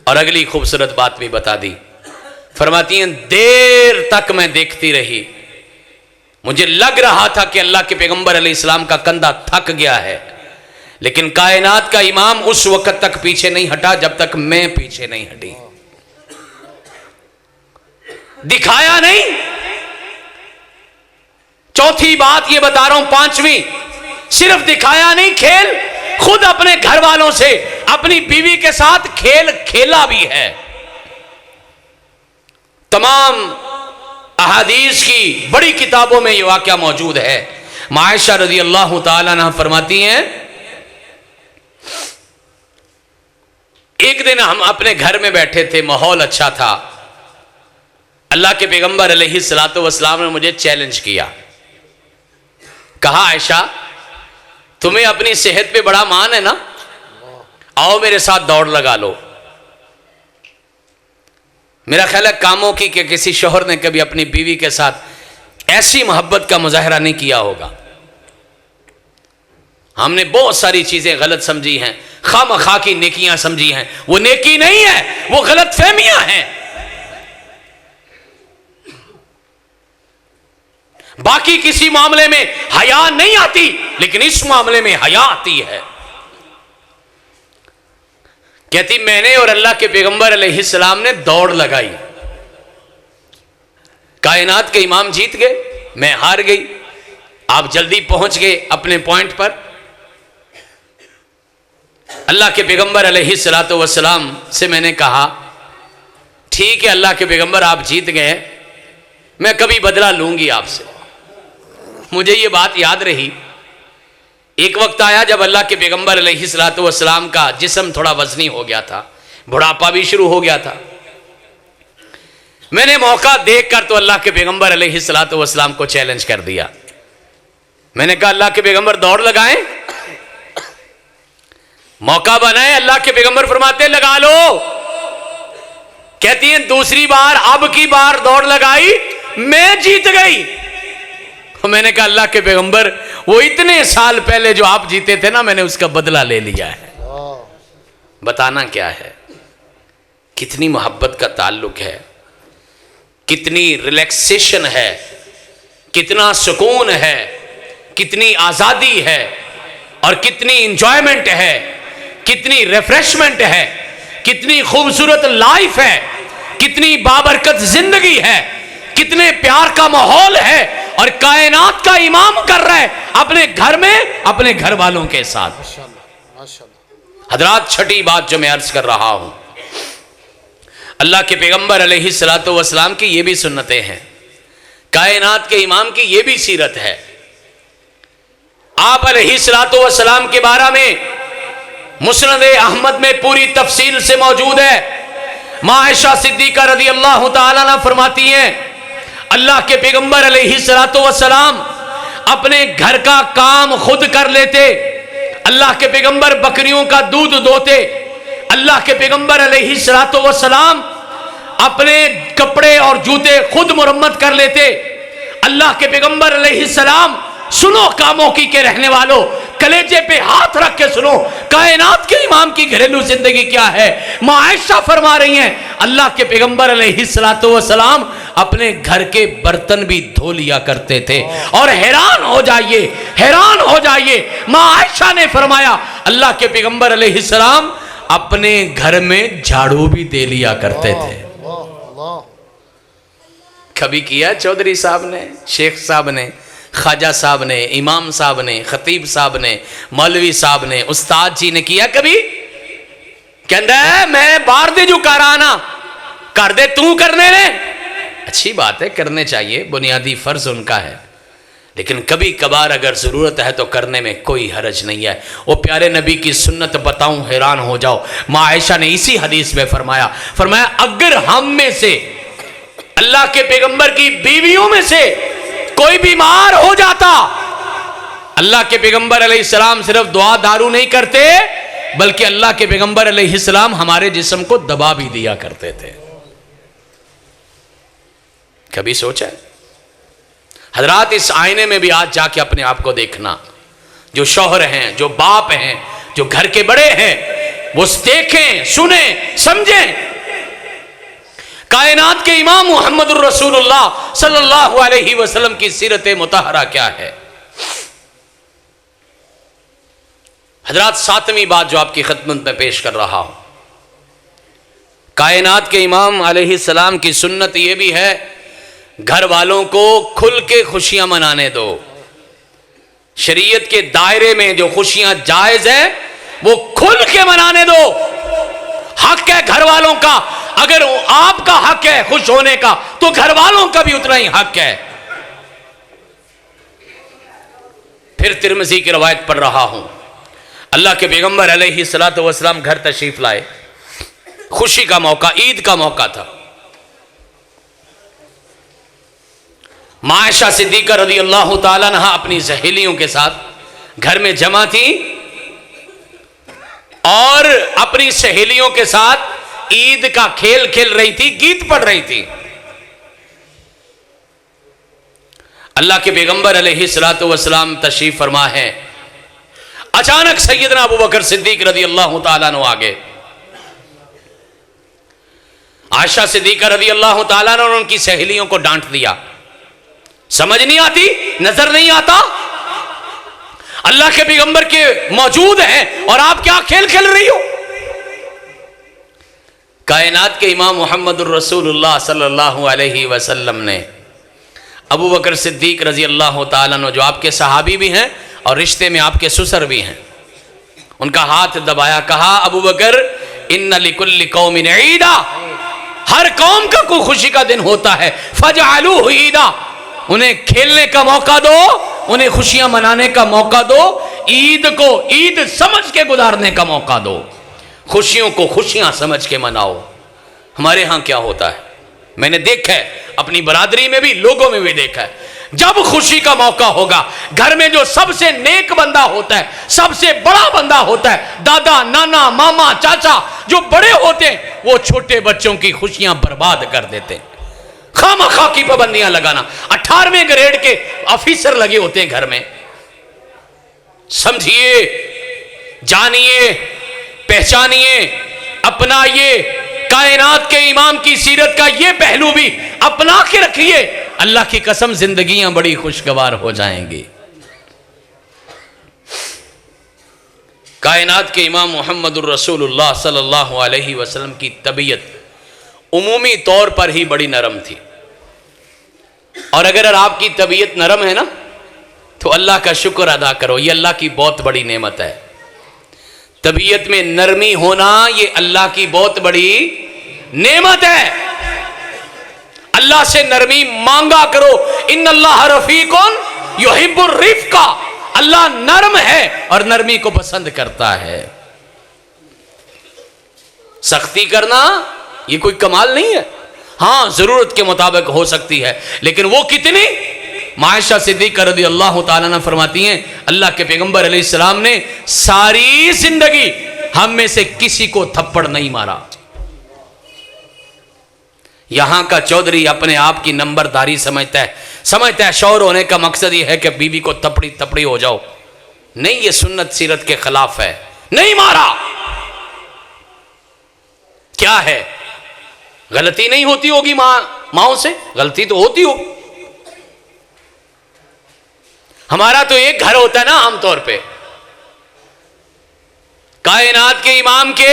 और अगली खूबसूरत बात भी बता दी, फरमाती हैं, देर तक मैं देखती रही, मुझे लग रहा था कि अल्लाह के पैगंबर अलैहिस्सलाम का कंधा थक गया है, लेकिन कायनात का इमाम उस वक्त तक पीछे नहीं हटा जब तक मैं पीछे नहीं हटी। दिखाया नहीं। चौथी बात ये बता रहा हूं, पांचवी, सिर्फ दिखाया नहीं खेल, खुद अपने घर वालों से, अपनी बीवी के साथ खेल खेला भी है। तमाम अहादीस की बड़ी किताबों में यह वाकया मौजूद है। आयशा रज़ी अल्लाह तआला अन्हा फरमाती हैं, एक दिन हम अपने घर में बैठे थे, माहौल अच्छा था, अल्लाह के पैगंबर अलैहिस्सलातु वस्सलाम ने मुझे चैलेंज किया, कहा, आयशा तुम्हें अपनी सेहत पे बड़ा मान है ना, आओ मेरे साथ दौड़ लगा लो। मेरा ख्याल है कामों की कि किसी शौहर ने कभी अपनी बीवी के साथ ऐसी मोहब्बत का मुजाहरा नहीं किया होगा। हमने बहुत सारी चीजें गलत समझी हैं, खामखा की नेकियां समझी हैं, वो नेकी नहीं है, वो गलत फहमियां हैं। बाकी किसी मामले में हया नहीं आती, लेकिन इस मामले में हया आती है। कहती, मैंने और अल्लाह के पैगंबर अलैहिस्सलाम ने दौड़ लगाई, कायनात के इमाम जीत गए, मैं हार गई, आप जल्दी पहुंच गए अपने पॉइंट पर। अल्लाह के पैगंबर अलैहिस्सलातु वस्सलाम से मैंने कहा, ठीक है अल्लाह के पैगंबर आप जीत गए, मैं कभी बदला लूंगी आपसे। मुझे ये बात याद रही, एक वक्त आया जब अल्लाह के पैगंबर अलैहिस्सलातु वस्सलाम का जिस्म थोड़ा वजनी हो गया था, बुढ़ापा भी शुरू हो गया था। मैंने मौका देखकर तो अल्लाह के पैगंबर अलैहिस्सलातु वस्सलाम को चैलेंज कर दिया। मैंने कहा, अल्लाह के पैगंबर दौड़ लगाएं, मौका बनाए। अल्लाह के पैगंबर फरमाते, लगा लो। कहती हैं, दूसरी बार, अब की बार दौड़ लगाई, मैं जीत गई। मैंने कहा, अल्लाह के पैगंबर वो इतने साल पहले जो आप जीते थे ना, मैंने उसका बदला ले लिया है। बताना क्या है, कितनी मोहब्बत का ताल्लुक है, कितनी रिलैक्सेशन है, कितना सुकून है, कितनी आजादी है और कितनी इंजॉयमेंट है कितनी रिफ्रेशमेंट है, कितनी खूबसूरत लाइफ है, कितनी बाबरकत जिंदगी है, कितने प्यार का माहौल है, और कायनात का इमाम कर रहा है अपने घर में अपने घर वालों के साथ। हजरात, छठी बात जो मैं अर्ज कर रहा हूं, अल्लाह के पैगंबर अलैहिस्सलातु वस्सलाम की ये भी सुन्नतें हैं, कायनात के इमाम की ये भी सीरत है। आप अलैहिस्सलातु वस्सलाम के बारे में मुस्नद अहमद में पूरी तफसील से मौजूद है। मां आयशा सिद्दीका रज़ी अल्लाह तआला अन्हा फरमाती हैं, अल्लाह के पैगंबर अलैहिस्सलातु वस्सलाम अपने घर का काम खुद कर लेते। अल्लाह के पैगंबर बकरियों का दूध दोते। अल्लाह के पैगंबर अलैहिस्सलातु वस्सलाम अपने कपड़े और जूते खुद मुरम्मत कर लेते। अल्लाह के पैगंबर अलैहिस्सलाम, सुनो कामोकी के रहने वालों, कलेजे पे हाथ रख के सुनो, कायनात के इमाम की घरेलू जिंदगी क्या है। मां आयशा फरमा रही हैं, अल्लाह के पैगंबर अलैहिस्सलातु वस्सलाम अपने घर के बर्तन भी धो लिया करते थे। और हैरान हो जाइए, हैरान हो जाइए, मां आयशा ने फरमाया अल्लाह के पैगंबर अलैहिस्सलाम अपने घर में झाड़ू भी दे लिया करते थे। कभी किया चौधरी साहब ने, शेख साहब ने, ख्वाजा साहब ने, इमाम साहब ने, खतीब साहब ने, मौलवी साहब ने, उस्ताद जी ने किया कभी? कहता है मैं बाहर दे जो कराना कर दे, तू करने ने। अच्छी बात है, करने चाहिए, बुनियादी फर्ज उनका है, लेकिन कभी कभार अगर जरूरत है तो करने में कोई हरज नहीं है। वो प्यारे नबी की सुन्नत बताऊं, हैरान हो जाओ। मां आयशा ने इसी हदीस में फरमाया अगर हम में से, अल्लाह के पैगंबर की बीवियों में से कोई बीमार हो जाता, अल्लाह के पैगंबर अलैहिस्सलाम सिर्फ दुआ दारू नहीं करते, बल्कि अल्लाह के पैगंबर अलैहिस्सलाम हमारे जिस्म को दबा भी दिया करते थे। कभी सोचा? हजरात, इस आईने में भी आज जाके अपने आप को देखना। जो शौहर हैं, जो बाप हैं, जो घर के बड़े हैं, वो देखें, सुने, समझें कायनात के इमाम मुहम्मदुर रसूलुल्लाह सल्लल्लाहु अलैहि वसल्लम की सीरत मुतहरा क्या है। हजरात, सातवीं बात जो आपकी खिदमत में पेश कर रहा हूं, कायनात के इमाम अलैहिस्सलाम की सुन्नत यह भी है, घर वालों को खुल के खुशियां मनाने दो। शरीयत के दायरे में जो खुशियां जायज है वो खुल के मनाने दो। हक है घर वालों का, अगर आपका हक है खुश होने का तो घर वालों का भी उतना ही हक है। फिर तिरमिज़ी की रवायत पढ़ रहा हूं, अल्लाह के पैगंबर अलैहिस्सलातु वस्सलाम घर तशरीफ लाए, खुशी का मौका, ईद का मौका था। मां आयशा सिद्दीका रज़ी अल्लाह तआला अन्हा अपनी सहेलियों के साथ घर में जमा थी और अपनी सहेलियों के साथ ईद का खेल खेल रही थी, गीत पढ़ रही थी। अल्लाह के पैगंबर अलैहिस्सलातु वस्सलाम तशरीफ फरमा है। अचानक सैयदना अबू बकर सिद्दीक रज़ी अल्लाह तआला अन्हु आ गए। आयशा सिद्दीका रज़ी अल्लाह तआला अन्हा ने उनकी सहेलियों को डांट दिया, समझ नहीं आती, नजर नहीं आता, अल्लाह के पैगंबर के मौजूद हैं और आप क्या खेल खेल रही हो। कायनात के इमाम मुहम्मदुर रसूलुल्लाह सल्लल्लाहु अलैहि वसल्लम ने अबू बकर सिद्दीक रजी अल्लाह तआला अन्हु, जो आपके सहाबी भी हैं और रिश्ते में आपके सुसर भी हैं, उनका हाथ दबाया, कहा अबू बकर इन्ना लिकुल्लि कौमिन ईदा, हर कौम का कोई खुशी का दिन होता है, फजअलूहु ईदा, उन्हें खेलने का मौका दो, उन्हें खुशियां मनाने का मौका दो, ईद को ईद समझ के गुजारने का मौका दो, खुशियों को खुशियां समझ के मनाओ। हमारे यहाँ क्या होता है, मैंने देखा है अपनी बरादरी में भी, लोगों में भी देखा है, जब खुशी का मौका होगा घर में जो सबसे नेक बंदा होता है, सबसे बड़ा बंदा होता है, दादा नाना मामा चाचा जो बड़े होते हैं, वो छोटे बच्चों की खुशियां बर्बाद कर देते हैं। खामखा की पाबंदियां लगाना, 18वें ग्रेड के ऑफिसर लगे होते हैं घर में। समझिए, जानिए, पहचानिए, अपनाइए, कायनात के इमाम की सीरत का ये पहलू भी अपना के रखिए, अल्लाह की कसम जिंदगियां बड़ी खुशगवार हो जाएंगी। कायनात के इमाम मुहम्मदुर रसूलुल्लाह सल्लल्लाहु अलैहि वसल्लम की तबीयत उमूमी तौर पर ही बड़ी नरम थी। और अगर आपकी तबीयत नरम है ना तो अल्लाह का शुक्र अदा करो, ये अल्लाह की बहुत बड़ी नेमत है। तबीयत में नरमी होना ये अल्लाह की बहुत बड़ी नेमत है। अल्लाह से नरमी मांगा करो। इन्नल्लाह रफीकुन युहिब्बुर रिफ्का, अल्लाह नरम है और नरमी को पसंद करता है। सख्ती करना ये कोई कमाल नहीं है। हाँ, जरूरत के मुताबिक हो सकती है, लेकिन वो कितनी। आयशा सिद्दीक़ा रज़ियल्लाहु ताला अन्हा फरमाती हैं, अल्लाह के पैगंबर अलैहिस्सलाम ने सारी जिंदगी हम में से किसी को थप्पड़ नहीं मारा। यहां का चौधरी अपने आप की नंबरदारी समझता है शौहर होने का मकसद यह है कि बीवी को थप्पड़ी थप्पड़ी हो जाओ। नहीं, ये सुन्नत सीरत के खिलाफ है। नहीं मारा। क्या है, गलती नहीं होती होगी माओ से? गलती तो होती हो। हमारा तो एक घर होता है ना आमतौर पे। कायनात के इमाम के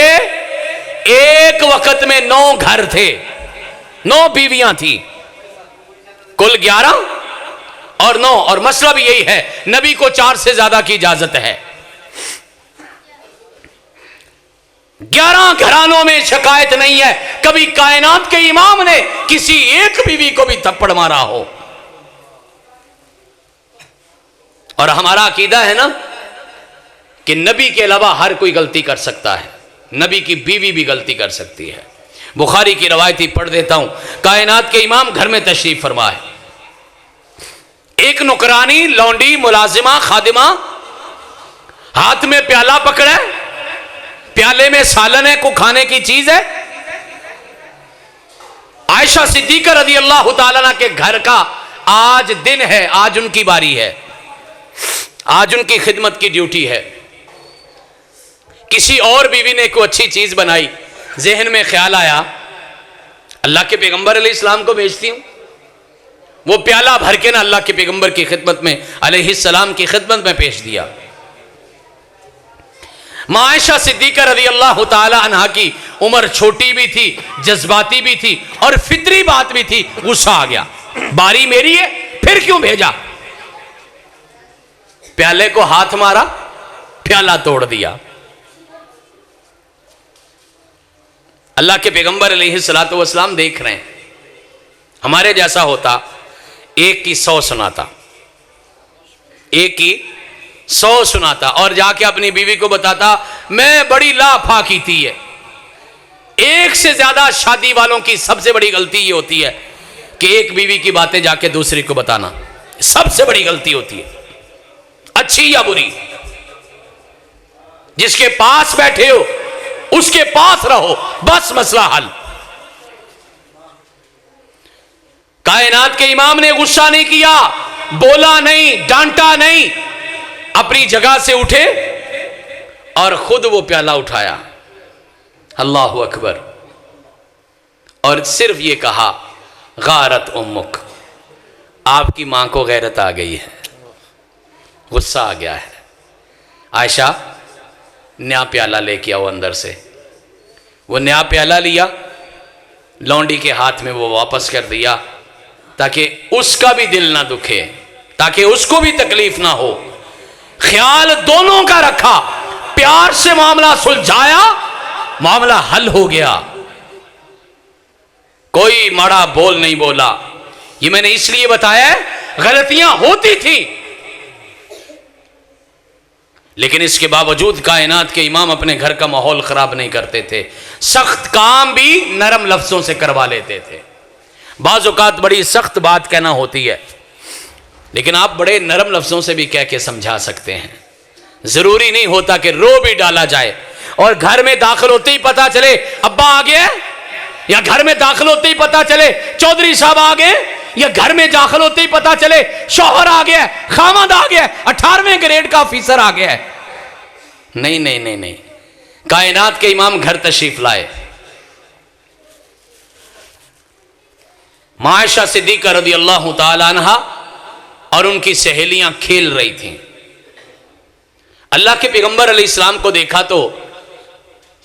एक वक्त में 9 घर थे, 9 बीवियां थी, कुल 11 और 9। और मसला भी यही है, नबी को 4 से ज्यादा की इजाजत है। 11 घरानों में शिकायत नहीं है कभी कायनात के इमाम ने किसी एक बीवी को भी थप्पड़ मारा हो। और हमारा अकीदा है ना कि नबी के अलावा हर कोई गलती कर सकता है, नबी की बीवी भी गलती कर सकती है। बुखारी की रवायती पढ़ देता हूं। कायनात के इमाम घर में तशरीफ फरमा है। एक नुकरानी, लौंडी, मुलाजिमा, खादिमा हाथ में प्याला पकड़ा है, प्याले में सालन है, को खाने की चीज है। आयशा सिद्दीक़ा रज़ियल्लाहु ताला अन्हा के घर का आज दिन है, आज उनकी बारी है, आज उनकी खिदमत की ड्यूटी है। किसी और बीवी ने कोई अच्छी चीज बनाई, जहन में ख्याल आया अल्लाह के पैगंबर अलैहिस्सलाम को भेजती हूं। वो प्याला भर के ना अल्लाह के पैगंबर की खिदमत में अलैहिस्सलाम की खिदमत में पेश दिया। मां आयशा सिद्दीक़ा रज़ियल्लाहु ताला अन्हा की उम्र छोटी भी थी, जज्बाती भी थी और फितरी बात भी थी। गुस्सा आ गया, बारी मेरी है, फिर क्यों भेजा। प्याले को हाथ मारा, प्याला तोड़ दिया। अल्लाह के पैगंबर अलैहिस्सलातु वस्सलाम देख रहे हैं। हमारे जैसा होता, एक की 100 सुनाता, एक की 100 सुनाता और जाके अपनी बीवी को बताता मैं बड़ी लाफा की थी। है एक से ज्यादा शादी वालों की सबसे बड़ी गलती ये होती है कि एक बीवी की बातें जाके दूसरी को बताना, सबसे बड़ी गलती होती है, अच्छी या बुरी। जिसके पास बैठे हो उसके पास रहो, बस मसला हल। कायनात के इमाम ने गुस्सा नहीं किया, बोला नहीं, डांटा नहीं, अपनी जगह से उठे और खुद वो प्याला उठाया, अल्लाहु अकबर, और सिर्फ ये कहा गारत उम्मुक, आपकी मां को गैरत आ गई है, गुस्सा आ गया है। आयशा नया प्याला लेके आओ अंदर से। वो नया प्याला लिया, लौंडी के हाथ में वो वापस कर दिया ताकि उसका भी दिल ना दुखे, ताकि उसको भी तकलीफ ना हो। ख्याल दोनों का रखा, प्यार से मामला सुलझाया, मामला हल हो गया। कोई माड़ा बोल नहीं बोला। ये मैंने इसलिए बताया है, गलतियां होती थी, लेकिन इसके बावजूद कायनात के इमाम अपने घर का माहौल खराब नहीं करते थे। सख्त काम भी नरम लफ्जों से करवा लेते थे। बाज़ औक़ात बड़ी सख्त बात कहना होती है, लेकिन आप बड़े नरम लफ्जों से भी कह के समझा सकते हैं। जरूरी नहीं होता कि रो भी डाला जाए और घर में दाखिल होते ही पता चले अब्बा आ गए, या घर में दाखिल होते ही पता चले चौधरी साहब आ गए, या घर में दाखिल होते ही पता चले शौहर आ गया, खामद आ गया, 18वें ग्रेड का ऑफिसर आ गया। नहीं नहीं नहीं नहीं, कायनात के इमाम घर तशरीफ लाए। मां आयशा सिद्दीक़ा रज़ियल्लाहु ताला अन्हा और उनकी सहेलियां खेल रही थीं। अल्लाह के पैगंबर अलैहिस्सलाम को देखा तो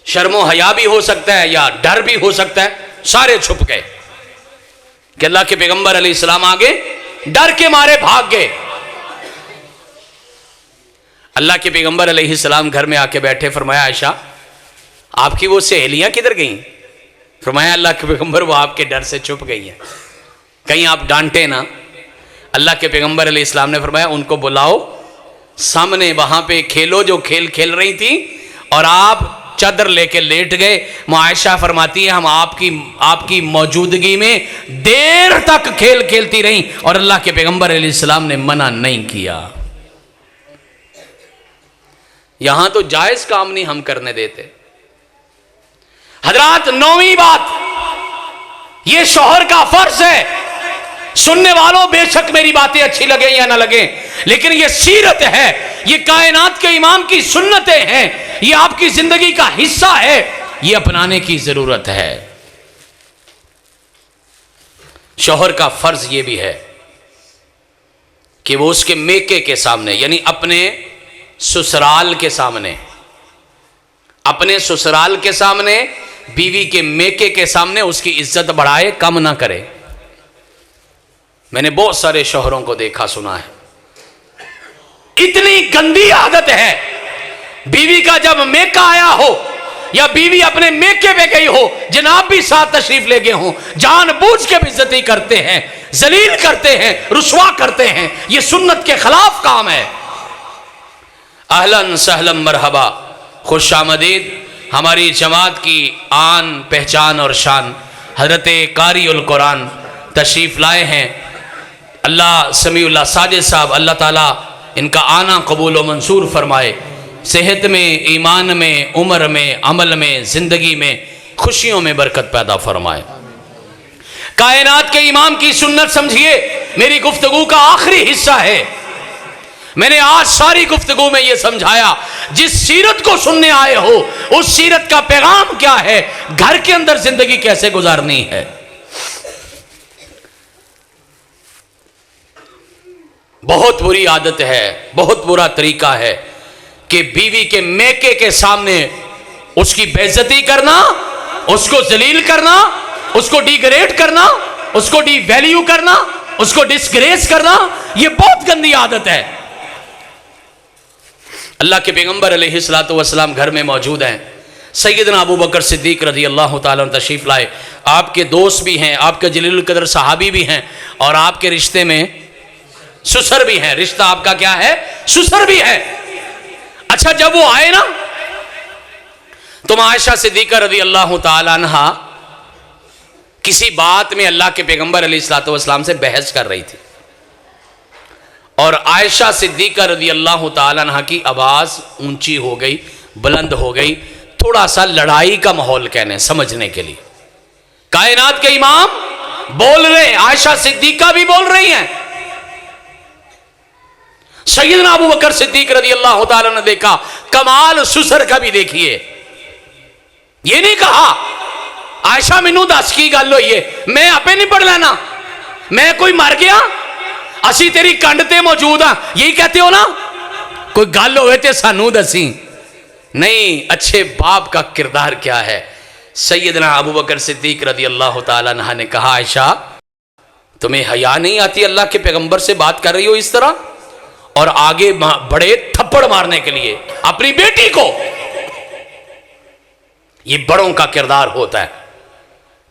शर्मो हया भी हो सकता है या डर भी हो सकता है, सारे छुप गए कि अल्लाह के पैगंबर अलैहिस्सलाम आगे डर के मारे भाग गए। अल्लाह के पैगंबर अलैहिस्सलाम घर में आके बैठे, फरमाया आयशा आपकी वो सहेलियां किधर गई? फरमाया अल्लाह के पैगंबर वो आपके डर से छुप गई हैं, कहीं आप डांटे ना। अल्लाह के पैगंबर अलैहिस्सलाम ने फरमाया उनको बुलाओ, सामने वहां पे खेलो जो खेल खेल रही थी, और आप चादर लेके लेट गए। आयशा फरमाती है हम आपकी मौजूदगी में देर तक खेल खेलती रही और अल्लाह के पैगंबर अलैहिस्सलाम ने मना नहीं किया। यहां तो जायज काम नहीं हम करने देते। हजरात, 9वीं बात, यह शौहर का फर्ज है। सुनने वालों बेशक मेरी बातें अच्छी लगे या ना लगे, लेकिन यह सीरत है, यह कायनात के इमाम की सुन्नतें हैं, यह आपकी जिंदगी का हिस्सा है, यह अपनाने की जरूरत है। शौहर का फर्ज यह भी है कि वो उसके मेके के सामने, यानी अपने ससुराल के सामने, अपने ससुराल के सामने, बीवी के मेके के सामने उसकी इज्जत बढ़ाए, कम ना करे। मैंने बहुत सारे शौहरों को देखा सुना है, इतनी गंदी आदत है, बीवी का जब मेका आया हो या बीवी अपने मेके पे गई हो, जनाब भी साथ तशरीफ ले गए हो, जानबूझ के बेइज्जती करते हैं, जलील करते हैं, रुसवा करते हैं। यह सुन्नत के खिलाफ काम है। अहलन सहलन मरहबा, खुश आमदीद हमारी जमात की आन पहचान और शान हजरत कारी उल कुरान तशरीफ लाए हैं। अल्लाह समीउल्लाह साजिद साहब, अल्लाह ताला इनका आना कबूल व मंसूर फरमाए, सेहत में, ईमान में, उम्र में, अमल में, ज़िंदगी में खुशियों में बरकत पैदा फरमाए। कायनात के इमाम की सुन्नत समझिए, मेरी गुफ्तगू का आखिरी हिस्सा है। मैंने आज सारी गुफ्तगू में यह समझाया, जिस सीरत को सुनने आए हो उस सीरत का पैगाम क्या है, घर के अंदर जिंदगी कैसे गुजारनी है। बहुत बुरी आदत है, बहुत बुरा तरीका है कि बीवी के मेके के सामने उसकी बेइज्जती करना, उसको जलील करना, उसको डिग्रेड करना, उसको डी वैल्यू करना, उसको डिस्ग्रेस करना। यह बहुत गंदी आदत है। अल्लाह के पैगंबर अलैहिस्सलातु वस्सलाम घर में मौजूद हैं। सैयदना अबू बकर सिद्दीक रज़ी अल्लाह ताला अन्हु तशरीफ लाए। आपके दोस्त भी हैं, आपके जलीलुल कदर सहाबी भी हैं, और आपके रिश्ते में सुसर भी है। रिश्ता आपका क्या है? सुसर भी है। अच्छा, जब वो आए ना, तो आयशा सिद्दीका रज़ी अल्लाह ताला अन्हा किसी बात में अल्लाह के पैगंबर अलैहिस्सलातु वस्सलाम से बहस कर रही थी, और आयशा सिद्दीका रज़ी अल्लाह ताला अन्हा की आवाज ऊंची हो गई, बुलंद हो गई। थोड़ा सा लड़ाई का माहौल कहने समझने के लिए। कायनात के इमाम बोल रहे हैं, आयशा सिद्दीका भी बोल रही हैं। सैयदना अबू बकर सिद्दीक रज़ी अल्लाह ताला ने देखा, कमाल सुसर का भी देखिए। ये नहीं कहा आयशा मैनू दस की गल होई है, मैं आपे नहीं पढ़ लेना, मैं कोई मर गया, असी तेरी कंड ते मौजूद हाँ, यही कहते हो ना, कोई गल होवे ते सानू दसी। नहीं, अच्छे बाप का किरदार क्या है। सैयदना अबू बकर सिद्दीक रज़ी अल्लाह ताला अन्हा ने कहा, आयशा तुम्हें हया नहीं आती, अल्लाह के पैगंबर से बात कर रही हो इस तरह, और आगे बड़े थप्पड़ मारने के लिए अपनी बेटी को। यह बड़ों का किरदार होता है।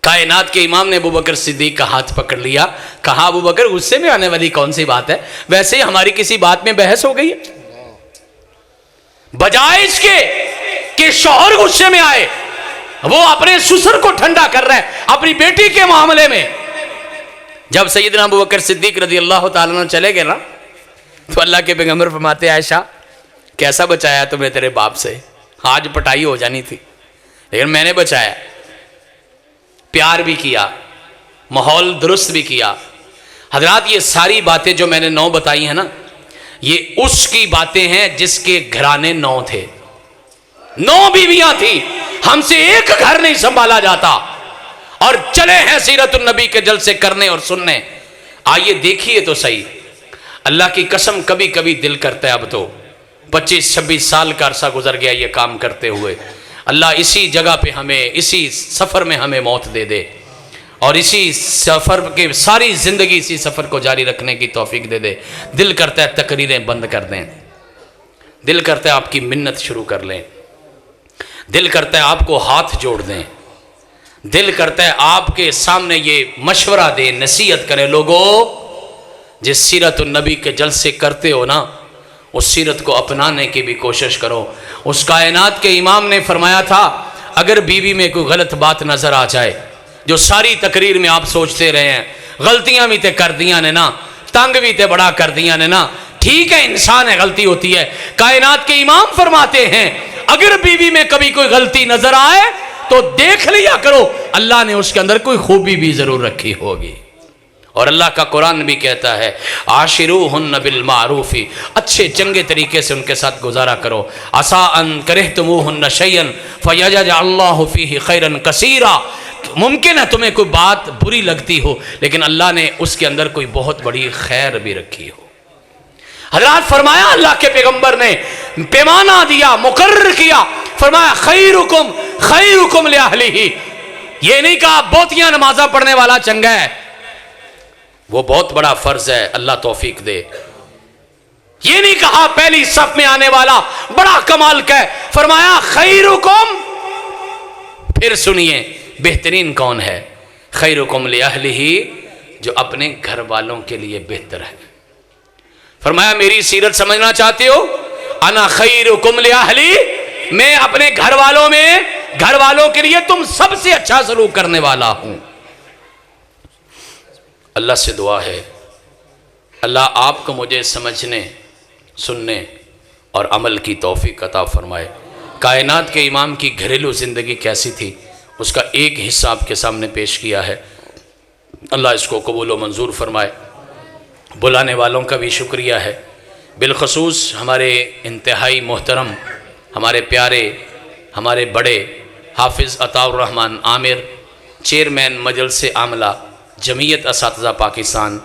कायनात के इमाम ने अबू बकर सिद्दीक का हाथ पकड़ लिया, कहा अबू बकर गुस्से में आने वाली कौन सी बात है, वैसे ही हमारी किसी बात में बहस हो गई है। बजाय इसके कि शौहर गुस्से में आए, वो अपने ससुर को ठंडा कर रहा है अपनी बेटी के मामले में। जब सैयदना अबू बकर सिद्दीक रज़ी अल्लाह ताला अन्हु चले गए ना, तो अल्लाह के पैगंबर फरमाते, आयशा कैसा बचाया तुम्हें तेरे बाप से, आज पटाई हो जानी थी, लेकिन मैंने बचाया, प्यार भी किया, माहौल दुरुस्त भी किया। हजरात, ये सारी बातें जो मैंने 9 बताई हैं ना, ये उसकी बातें हैं जिसके घराने 9 थे, 9 बीवियां थी, हमसे एक घर नहीं संभाला जाता, और चले हैं सीरतुन नबी के जलसे करने और सुनने। आइए देखिए तो सही, अल्लाह की कसम कभी कभी दिल करता है अब तो 25-26 साल का अरसा गुजर गया ये काम करते हुए। अल्लाह इसी जगह पे हमें, इसी सफ़र में हमें मौत दे दे और इसी सफ़र के सारी ज़िंदगी इसी सफ़र को जारी रखने की तौफीक दे दे। दिल करता है तकरीरें बंद कर दें, दिल करता है आपकी मिन्नत शुरू कर लें, दिल करता है आपको हाथ जोड़ दें, दिल करता है आपके सामने ये मशवरा दें, नसीहत करें, लोगों जिस सीरत नबी के जलसे करते हो ना, उस सीरत को अपनाने की भी कोशिश करो। उस कायनात के इमाम ने फरमाया था, अगर बीवी में कोई गलत बात नज़र आ जाए, जो सारी तकरीर में आप सोचते रहे हैं, गलतियां भी ते कर दिया ने ना, तंग भी ते बड़ा कर दिया ने ना, ठीक है इंसान है, गलती होती है। कायनात के इमाम फरमाते हैं, अगर बीवी में कभी कोई गलती नजर आए तो देख लिया करो, अल्लाह ने उसके अंदर कोई खूबी भी जरूर रखी होगी। और अल्लाह का कुरान भी कहता है, आशिरूहुन्न बिल मारूफी, अच्छे चंगे तरीके से उनके साथ गुजारा करो। असा अन करहतुमूहुन्न शयअन फयजअल्लाहु फीही खैरन कसीरा, मुमकिन है तुम्हें कोई बात बुरी लगती हो, लेकिन अल्लाह ने उसके अंदर कोई बहुत बड़ी खैर भी रखी हो। हजरात फरमाया, अल्लाह के पैगंबर ने पैमाना दिया, मुकर्रर किया, फरमाया खैरुकुम लिअहलिही। ये नहीं कहा बहुतियां नमाजा पढ़ने वाला चंगा है, वो बहुत बड़ा फर्ज है, अल्लाह तौफीक दे। ये नहीं कहा पहली सफ में आने वाला बड़ा कमाल का है, फरमाया खैरुकुम। फिर सुनिए बेहतरीन कौन है, खैरुकुम लिअहलिही, जो अपने घर वालों के लिए बेहतर है। फरमाया मेरी सीरत समझना चाहते हो, अना खैरुकुम लिअहली, मैं अपने घर वालों में, घर वालों के लिए तुम सबसे अच्छा सलूक करने वाला हूं। अल्लाह से दुआ है, अल्लाह आपको मुझे समझने, सुनने और अमल की तौफीक अता फरमाए। कायनात के इमाम की घरेलू ज़िंदगी कैसी थी, उसका एक हिस्सा आपके सामने पेश किया है। अल्लाह इसको कबूल व मंजूर फरमाए। बुलाने वालों का भी शुक्रिया है, बिलखसूस हमारे इंतहाई मोहतरम, हमारे प्यारे, हमारे बड़े हाफिज़ अताउर रहमान आमिर, चेयरमैन मजलिस आमला जमीयत असातिज़ा पाकिस्तान,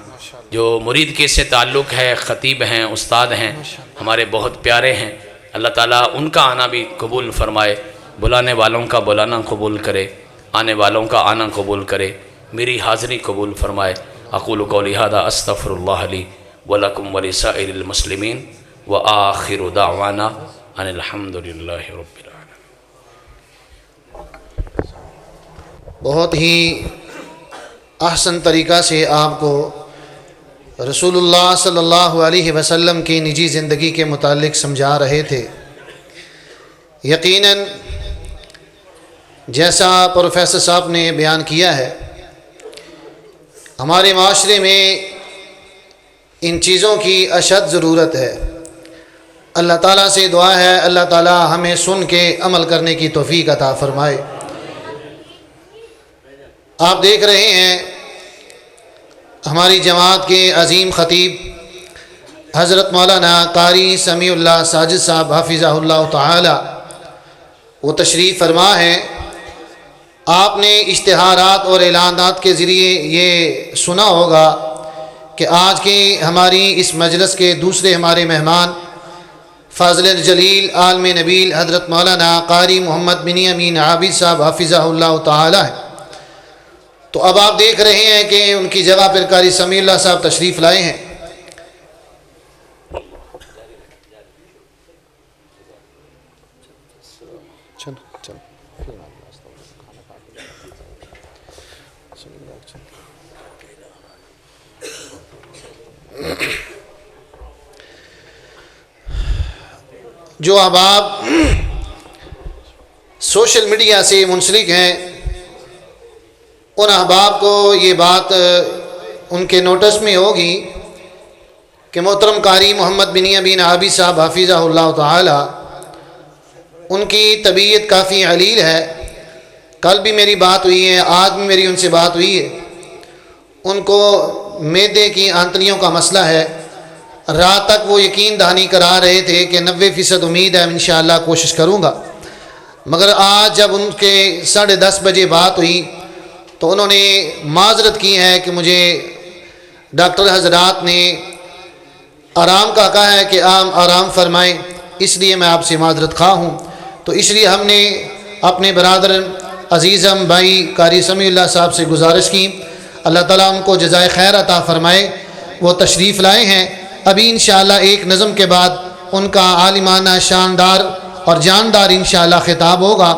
जो मुरीद के से ताल्लुक़ है, ख़तीब हैं, उस्ताद हैं, हमारे बहुत प्यारे हैं। अल्लाह ताला उनका आना भी कबूल फरमाए, बुलाने वालों का बुलाना कबूल करे, आने वालों का आना कबूल करे, मेरी हाज़िरी कबूल फरमाए। अक़ूलु क़ौली हाज़ा अस्तग़फ़िरुल्लाह ली व लकुम व लिसाइरिल मुस्लिमीन व आखिरु दावाना अनिल हम्दुलिल्लाहि रब्बिल आलमीन। बहुत ही अहसन तरीक़ा से आपको रसूलुल्लाह सल्लल्लाहु अलैहि वसल्लम की निजी ज़िंदगी के मुतालिक समझा रहे थे। यकीनन जैसा प्रोफेसर साहब ने बयान किया है, हमारे माशरे में इन चीज़ों की अशद ज़रूरत है। अल्लाह ताला से दुआ है, अल्लाह ताला हमें सुन के अमल करने की तौफीक अता फ़रमाए। आप देख रहे हैं हमारी जमात के अज़ीम ख़तीब हज़रत मौलाना कारी समीउल्लाह साजिद साहब हाफ़िज़हुल्लाह ताला, वो तशरीफ़ फरमा है। आपने इश्तिहारात और ऐलानात के ज़रिए ये सुना होगा कि आज की हमारी इस मजलिस के दूसरे हमारे मेहमान फ़ाज़िल जलील आलम नबील हज़रत मौलाना कारी मोहम्मद बिन अमीन आबिद साहब हाफ़िज़हुल्लाह ताला है। तो अब आप देख रहे हैं कि उनकी जगह पर कारी समीउल्लाह साहब तशरीफ़ लाए हैं। जो अहबाब सोशल मीडिया से मुंसलिक हैं, उन अहबाब को ये बात उनके नोटिस में होगी कि मोहतरम कारी मोहम्मद बिन अमीन आबिद साहब हाफ़िज़हुल्लाह ताला, उनकी तबीयत काफ़ी अलील है। कल भी मेरी बात हुई है, आज भी मेरी उनसे बात हुई है। उनको मैदे की आंतड़ियों का मसला है। रात तक वो यकीन दहानी करा रहे थे कि 90% उम्मीद है, इंशाअल्लाह कोशिश करूँगा। मगर आज जब उनके 10:30 बजे बात हुई तो उन्होंने माजरत की है कि मुझे डॉक्टर हजरात ने आराम का कहा है कि आप आराम फरमाएं। इसलिए मैं आपसे माजरत खा हूँ। तो इसलिए हमने अपने बरादर अज़ीज़म भाई कारी समीउल्लाह साहब से गुजारिश की, अल्लाह ताला उनको जज़ाए खैर अता फ़रमाए। वो तशरीफ़ लाए हैं। अभी इंशाअल्लाह एक नज़म के बाद उनका आलिमाना शानदार और जानदार इंशाअल्लाह खिताब होगा।